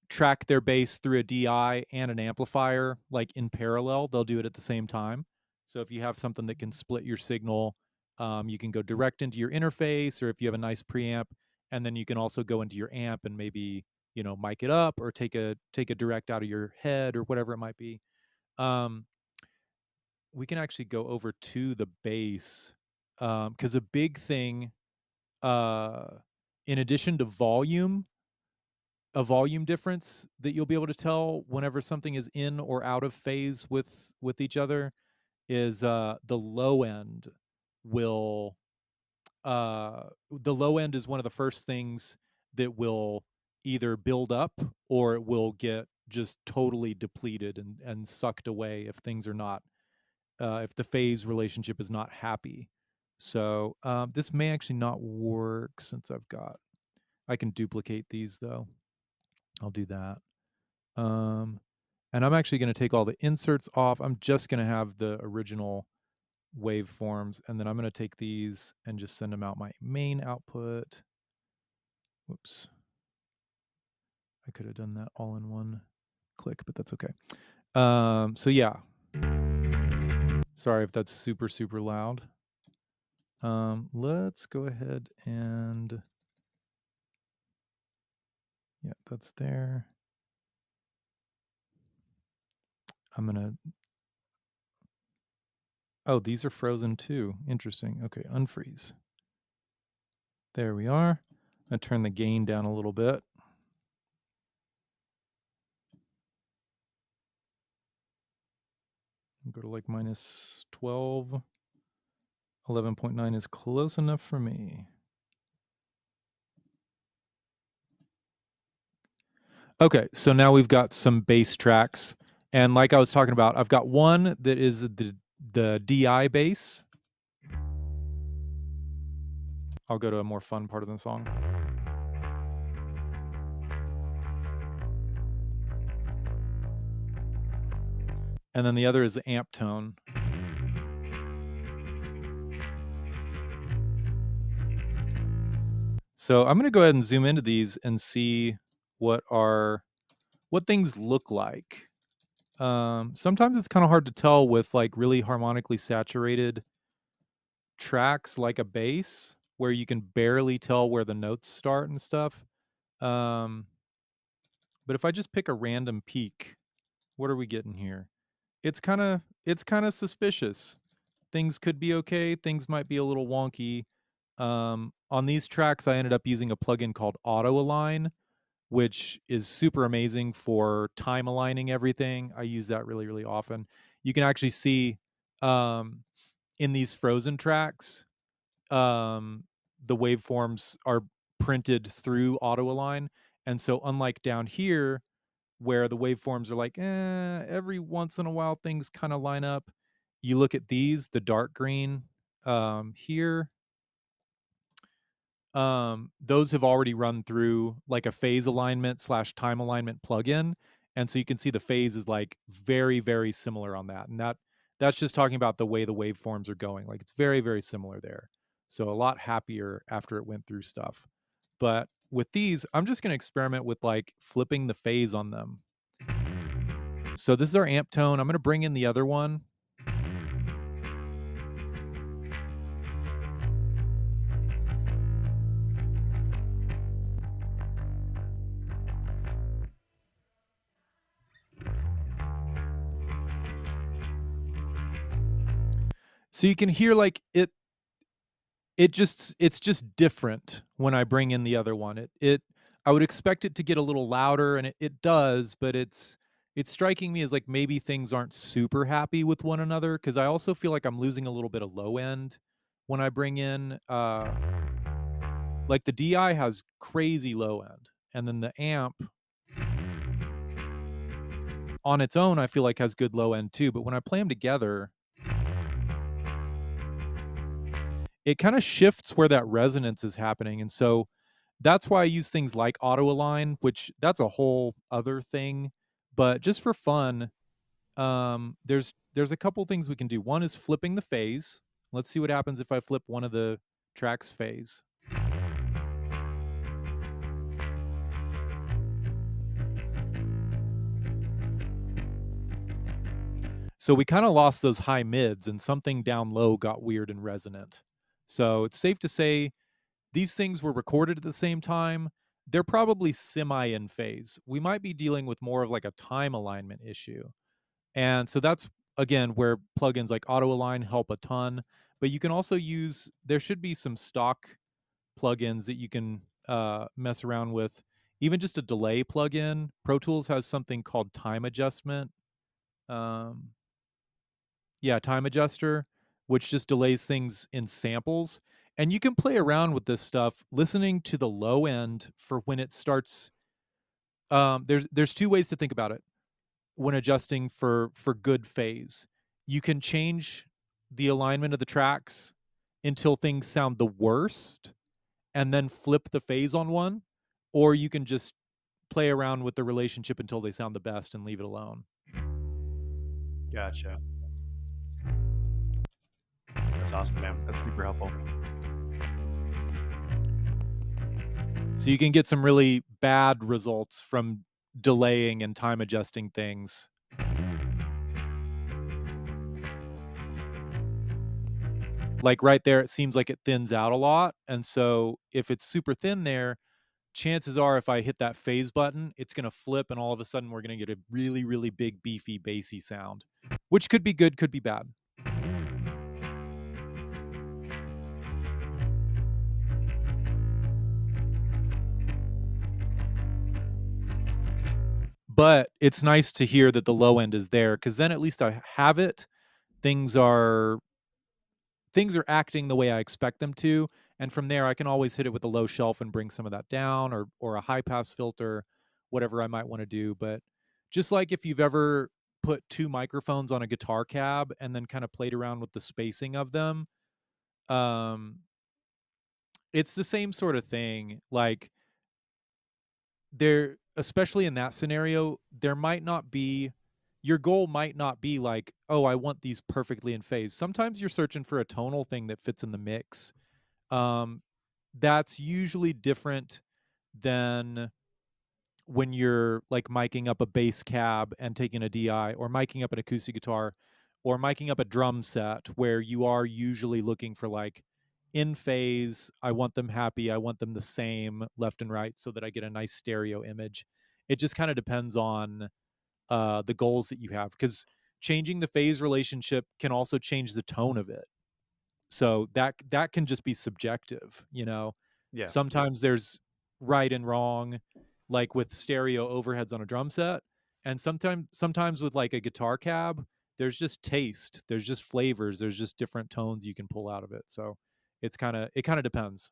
track their bass through a DI and an amplifier, like in parallel. They'll do it at the same time. So if you have something that can split your signal, you can go direct into your interface, or if you have a nice preamp, and then you can also go into your amp and maybe mic it up or take a direct out of your head or whatever it might be. We can actually go over to the bass because a big thing, uh, in addition to volume, a volume difference that you'll be able to tell whenever something is in or out of phase with each other is the low end will the low end is one of the first things that will either build up or it will get just totally depleted and sucked away if things are not if the phase relationship is not happy. So this may actually not work since I can duplicate these though. I'll do that. And I'm actually going to take all the inserts off. I'm just going to have the original waveforms, and then I'm going to take these and just send them out my main output. Whoops. I could have done that all in one click, but that's okay. So yeah. Sorry if that's super, super loud. Let's go ahead and yeah, that's there. I'm going to Oh, these are frozen too. Interesting. Okay, unfreeze. There we are. I turn the gain down a little bit. Go to like minus 12. 11.9 is close enough for me. Okay, so now we've got some bass tracks. And like I was talking about, I've got one that is the DI bass. I'll go to a more fun part of the song. and then the other is the amp tone. So I'm going to go ahead and zoom into these and see what things look like. Sometimes it's kind of hard to tell with like really harmonically saturated tracks like a bass where you can barely tell where the notes start and stuff. Um, but if I just pick a random peak, what are we getting here? It's kind of suspicious. Things could be okay, things might be a little wonky. On these tracks I ended up using a plugin called Auto Align, which is super amazing for time aligning everything. I use that really, really often. You can actually see um, in these frozen tracks, the waveforms are printed through Auto Align. And so, unlike down here, where the waveforms are like, every once in a while things kind of line up, you look at these, the dark green here, those have already run through like a phase alignment slash time alignment plugin, and so you can see the phase is like very, very similar on that, and that's just talking about the way the waveforms are going. Like it's very, very similar there. So a lot happier after it went through stuff. But with these, I'm just going to experiment with like flipping the phase on them. So this is our amp tone. I'm going to bring in the other one. So you can hear like it's just different when I bring in the other one. It I would expect it to get a little louder, and it does, but it's striking me as like maybe things aren't super happy with one another, because I also feel like I'm losing a little bit of low end when I bring in like the DI has crazy low end, and then the amp on its own I feel like has good low end too, but when I play them together, it kind of shifts where that resonance is happening. And so that's why I use things like Auto Align, which that's a whole other thing. But just for fun, there's a couple things we can do. One is flipping the phase. Let's see what happens if I flip one of the tracks phase. So we kind of lost those high mids, and something down low got weird and resonant. So it's safe to say these things were recorded at the same time. They're probably semi in phase. We might be dealing with more of like a time alignment issue. And so that's again where plugins like Auto Align help a ton. But you can also use, there should be some stock plugins that you can mess around with. Even just a delay plugin. Pro Tools has something called Time Adjustment. Um, yeah, Time Adjuster, which just delays things in samples. And you can play around with this stuff, listening to the low end for when it starts. There's two ways to think about it when adjusting for good phase. You can change the alignment of the tracks until things sound the worst, and then flip the phase on one, or you can just play around with the relationship until they sound the best and leave it alone. Gotcha. That's awesome, man. That's super helpful. So you can get some really bad results from delaying and time adjusting things. Like right there, it seems like it thins out a lot. And so if it's super thin there, chances are if I hit that phase button, it's going to flip, and all of a sudden we're going to get a really, really big, beefy, bassy sound, which could be good, could be bad. But it's nice to hear that the low end is there, because then at least I have it. Things are acting the way I expect them to, and from there I can always hit it with a low shelf and bring some of that down, or a high pass filter, whatever I might want to do. But just like if you've ever put two microphones on a guitar cab and then kind of played around with the spacing of them, um it's the same sort of thing. Like there, especially in that scenario, there might not be, your goal might not be like, oh, I want these perfectly in phase. Sometimes you're searching for a tonal thing that fits in the mix. Um, that's usually different than when you're like miking up a bass cab and taking a DI, or miking up an acoustic guitar, or miking up a drum set, where you are usually looking for like in phase. I want them happy. I want them the same left and right so that I get a nice stereo image. It just kind of depends on the goals that you have, because changing the phase relationship can also change the tone of it. So that can just be subjective, you know. Yeah. Sometimes there's right and wrong, like with stereo overheads on a drum set, and sometimes with like a guitar cab, there's just taste, there's just flavors, there's just different tones you can pull out of it. So it kind of depends.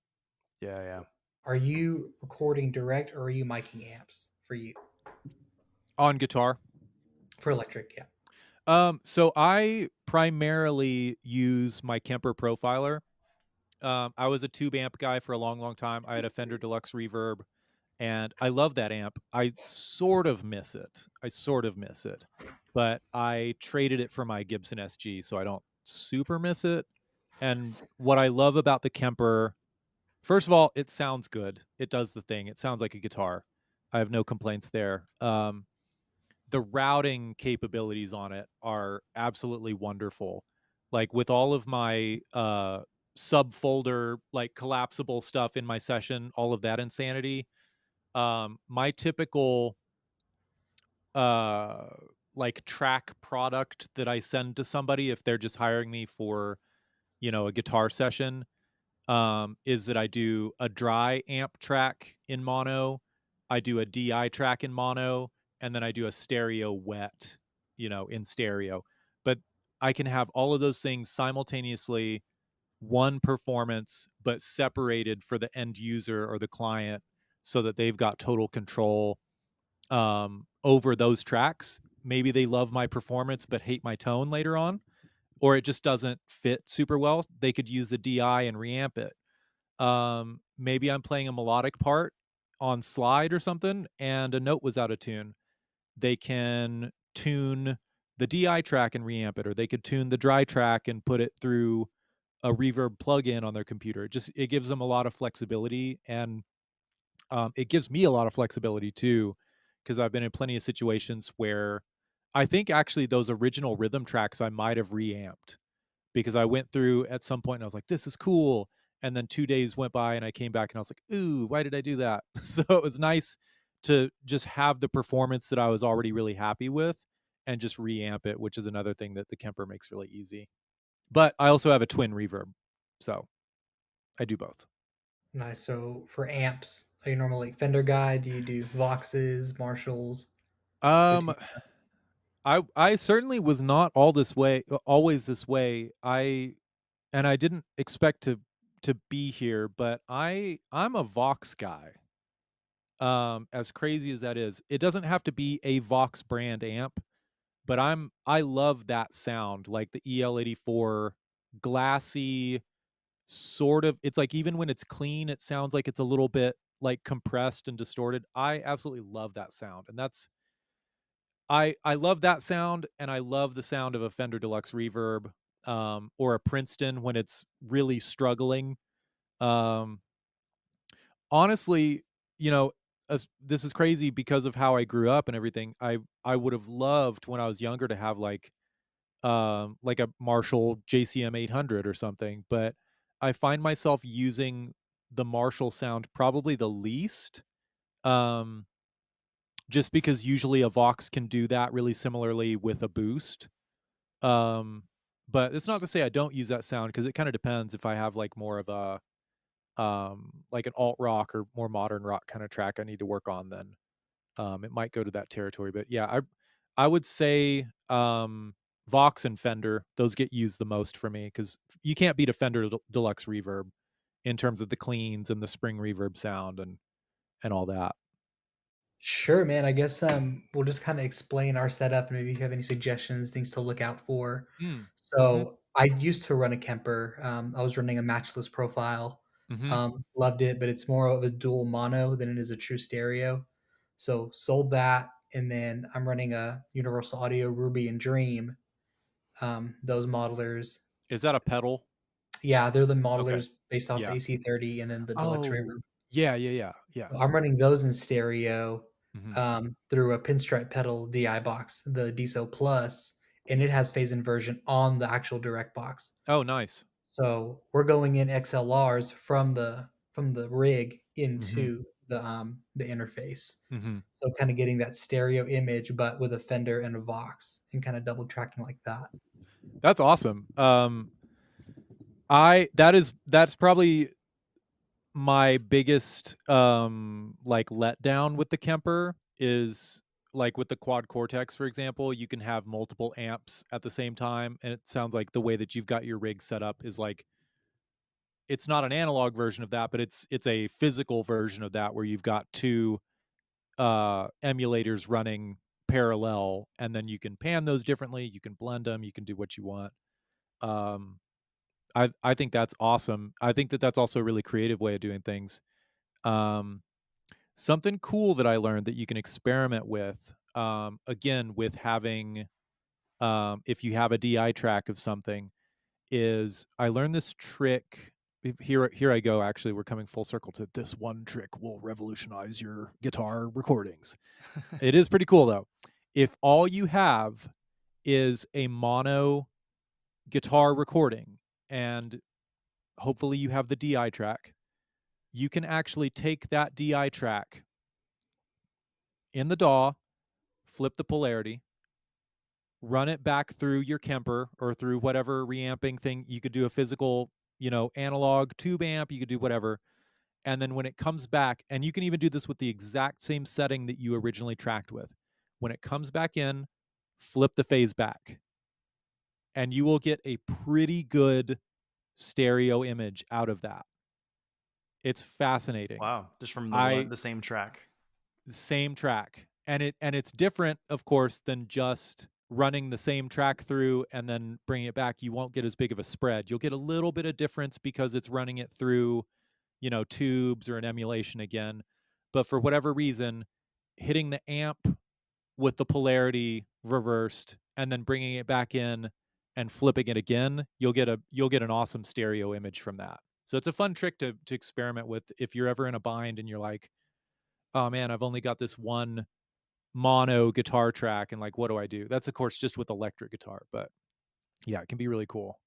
Yeah. Yeah. Are you recording direct or are you miking amps for you? On guitar, For electric, yeah. so I primarily use my Kemper Profiler. I was a tube amp guy for a long, long time. I had a Fender Deluxe Reverb, and I love that amp. I sort of miss it. But I traded it for my Gibson SG, so I don't super miss it. And what I love about the Kemper, first of all, it sounds good. It does the thing. It sounds like a guitar. I have no complaints there. The routing capabilities on it are absolutely wonderful. Like with all of my subfolder, like collapsible stuff in my session, all of that insanity. My typical uh like track product that I send to somebody if they're just hiring me for, you know, a guitar session, is that I do a dry amp track in mono, I do a DI track in mono, and then I do a stereo wet, you know, in stereo. But I can have all of those things simultaneously, one performance, but separated for the end user or the client, so that they've got total control over those tracks. Maybe they love my performance but hate my tone later on, or it just doesn't fit super well. They could use the DI and reamp it. Maybe I'm playing a melodic part on slide or something and a note was out of tune. They can tune the DI track and reamp it, or they could tune the dry track and put it through a reverb plugin on their computer. It gives them a lot of flexibility, and it gives me a lot of flexibility too, because I've been in plenty of situations where I think actually those original rhythm tracks I might have reamped, because I went through at some point and I was like, this is cool. And then 2 days went by and I came back and I was like, ooh, why did I do that? So it was nice to just have the performance that I was already really happy with and just reamp it, which is another thing that the Kemper makes really easy. But I also have a twin reverb. So I do both. Nice. So for amps, are you normally Fender guy? Do you do Voxes, Marshalls? Go Um to I certainly was not always this way. I didn't expect to be here, but I'm a Vox guy. As crazy as that is, it doesn't have to be a Vox brand amp, but I love that sound, like the EL84, glassy, sort of. It's like even when it's clean, it sounds like it's a little bit like compressed and distorted. I absolutely love that sound, and I love that sound, and I love the sound of a Fender Deluxe Reverb, or a Princeton when it's really struggling. Um, Honestly, you know, as this is crazy because of how I grew up and everything. I would have loved when I was younger to have like a Marshall JCM 800 or something, but I find myself using the Marshall sound probably the least. Um, just because usually a Vox can do that really similarly with a boost. Um, but it's not to say I don't use that sound, because it kind of depends. If I have like more of a like an alt rock or more modern rock kind of track I need to work on, then it might go to that territory. But yeah, I would say Vox and Fender, those get used the most for me, because you can't beat a Fender Deluxe Reverb in terms of the cleans and the spring reverb sound and all that. Sure, man. I guess we'll just kind of explain our setup and maybe if you have any suggestions, things to look out for. Mm. Mhm. So I used to run a Kemper. I was running a matchless profile. Mhm. Loved it, but it's more of a dual mono than it is a true stereo. So sold that and then I'm running a Universal Audio Ruby and Dream. Those modelers, Is that a pedal? yeah, they're the Okay. modelers based off the Yeah. AC30 and then the deluxe Oh, reverb. yeah, yeah, yeah, yeah. So I'm running those in stereo Mhm. through a pinstripe pedal DI box, the DSO Plus, and it has phase inversion on the actual direct box. Oh, nice. So we're going in XLRs from the rig Mhm. into the interface. Mhm. So kind of getting that stereo image, but with a Fender and a Vox, and kind of double tracking like that. That's awesome. That's probably my biggest like letdown with the Kemper is like with the quad cortex, for example, you can have multiple amps at the same time, and it sounds like the way that you've got your rig set up is like it's not an analog version of that, but it's a physical version of that where you've got two emulators running parallel, and then you can pan those differently, you can blend them, you can do what you want. um I think that's awesome. I think that that's also a really creative way of doing things. um Something cool that I learned that you can experiment with, again, with having, if you have a DI track of something, is I learned this trick. Here I go. Actually, we're coming full circle to this one trick will revolutionize your guitar recordings. It is pretty cool though. If all you have is a mono guitar recording, and hopefully you have the DI track, you can actually take that DI track in the DAW, flip the polarity, run it back through your Kemper or through whatever reamping thing. You could do a physical, analog tube amp, you could do whatever. And then when it comes back, and you can even do this with the exact same setting that you originally tracked with. When it comes back in, flip the phase back, and you will get a pretty good stereo image out of that. It's fascinating. Wow, just from I the same track. Same track. And it's different, of course, than just running the same track through and then bringing it back. You won't get as big of a spread. You'll get a little bit of difference because it's running it through, tubes or an emulation again. But for whatever reason, hitting the amp with the polarity reversed and then bringing it back in and flipping it again, you'll get an awesome stereo image from that. So it's a fun trick to experiment with if you're ever in a bind and you're like, oh man, I've only got this one mono guitar track, and like, what do I do? That's of course just with electric guitar, but yeah, it can be really cool.